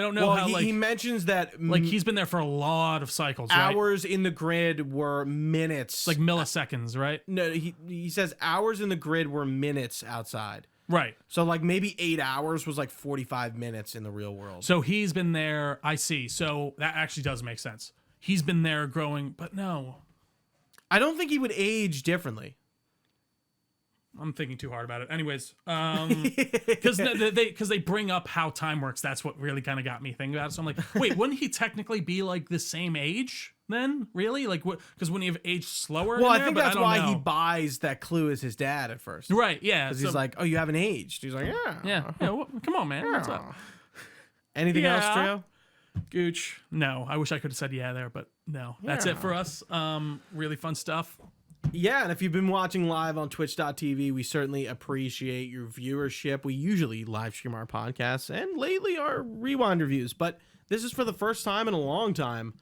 don't know how he mentions that like he's been there for a lot of cycles. Hours in the grid were minutes, like milliseconds, right? No, he says hours in the grid were minutes outside. Right. So like maybe 8 hours was like 45 minutes in the real world. So he's been there. I see. So that actually does make sense. He's been there growing, but no, I don't think he would age differently. I'm thinking too hard about it. Anyways, because they bring up how time works. That's what really kind of got me thinking about it. So I'm like, wait, wouldn't he technically be like the same age then? Really? Like what? Because wouldn't he have aged slower? Well, I think that's why he buys that Clue as his dad at first. Right? Yeah. Because he's like, oh, you haven't aged. He's like, yeah. Well, come on, man. What's up? Anything else, Trio? Gooch. No, I wish I could have said yeah there, but no. That's it for us. Really fun stuff. Yeah, and if you've been watching live on twitch.tv, we certainly appreciate your viewership. We usually live stream our podcasts and lately our rewind reviews, but this is for the first time in a long time.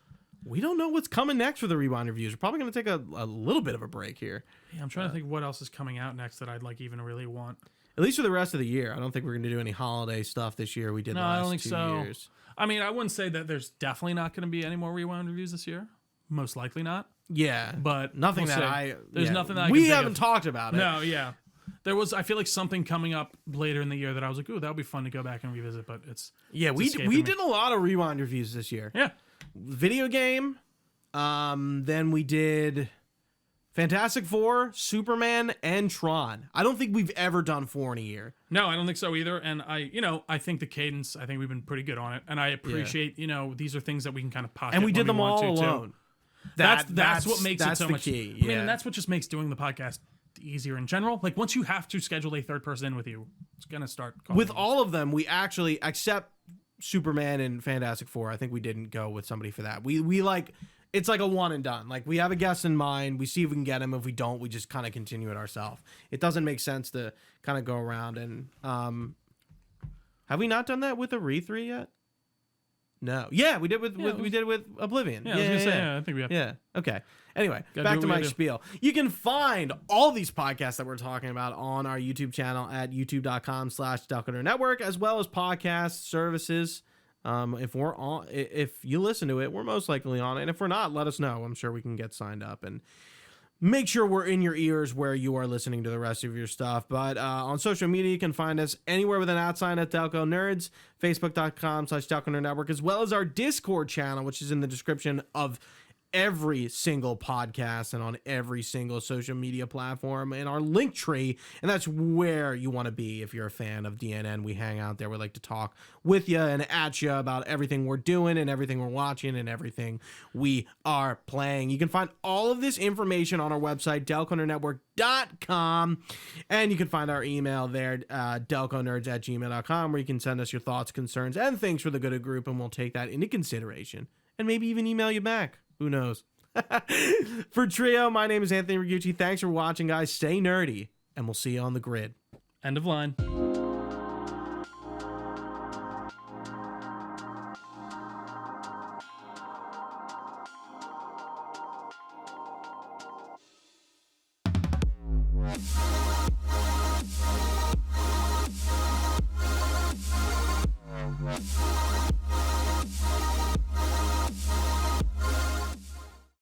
We don't know what's coming next for the rewind reviews. We're probably going to take a little bit of a break here. Yeah, I'm trying to think what else is coming out next that I'd like even really want. At least for the rest of the year. I don't think we're going to do any holiday stuff this year. We did the last I don't think 2 so. years. I mean, I wouldn't say that there's definitely not going to be any more rewind reviews this year. Most likely not. Yeah, But nothing we'll that see. I. There's yeah. nothing that I can we think haven't of. talked about it. No, yeah. There was, I feel like something coming up later in the year that I was like, ooh, that would be fun to go back and revisit, but it's we did a lot of rewind reviews this year. Yeah. Video game. Then we did Fantastic Four, Superman, and Tron. I don't think we've ever done 4 in a year. No, I don't think so either. And I think the cadence, I think we've been pretty good on it. And I appreciate, these are things that we can kind of pocket. And we did them all want to, alone. too. That's what makes it so the much. Key. I mean, and that's what just makes doing the podcast easier in general. Like once you have to schedule a third person in with you, it's gonna start. With all of them, we actually, except Superman and Fantastic Four, I think we didn't go with somebody for that. We like, it's like a one and done. Like we have a guest in mind, we see if we can get him. If we don't, we just kind of continue it ourselves. It doesn't make sense to kind of go around and have we not done that with a re3 yet? No. Yeah, we did with Oblivion. Yeah, I was gonna say, I think we have. Yeah. Okay. Anyway, Gotta back do to what we my gotta do. spiel. You can find all these podcasts that we're talking about on our YouTube channel at youtube.com/Delco Network, as well as podcast services. If you listen to it, we're most likely on it. And if we're not, let us know. I'm sure we can get signed up and make sure we're in your ears where you are listening to the rest of your stuff. But on social media, you can find us anywhere with an @ at Delco Nerds, facebook.com/Delco Nerd Network, as well as our Discord channel, which is in the description of every single podcast and on every single social media platform, and our link tree. And that's where you want to be if you're a fan of DNN. We hang out there. We like to talk with you and at you about everything we're doing and everything we're watching and everything we are playing. You can find all of this information on our website, delconernetwork.com, and you can find our email there, delconerds@gmail.com, where you can send us your thoughts, concerns, and things for the good of the group, and we'll take that into consideration and maybe even email you back. Who knows? For Trio, my name is Anthony Ragucci. Thanks for watching, guys. Stay nerdy, and we'll see you on the grid. End of line.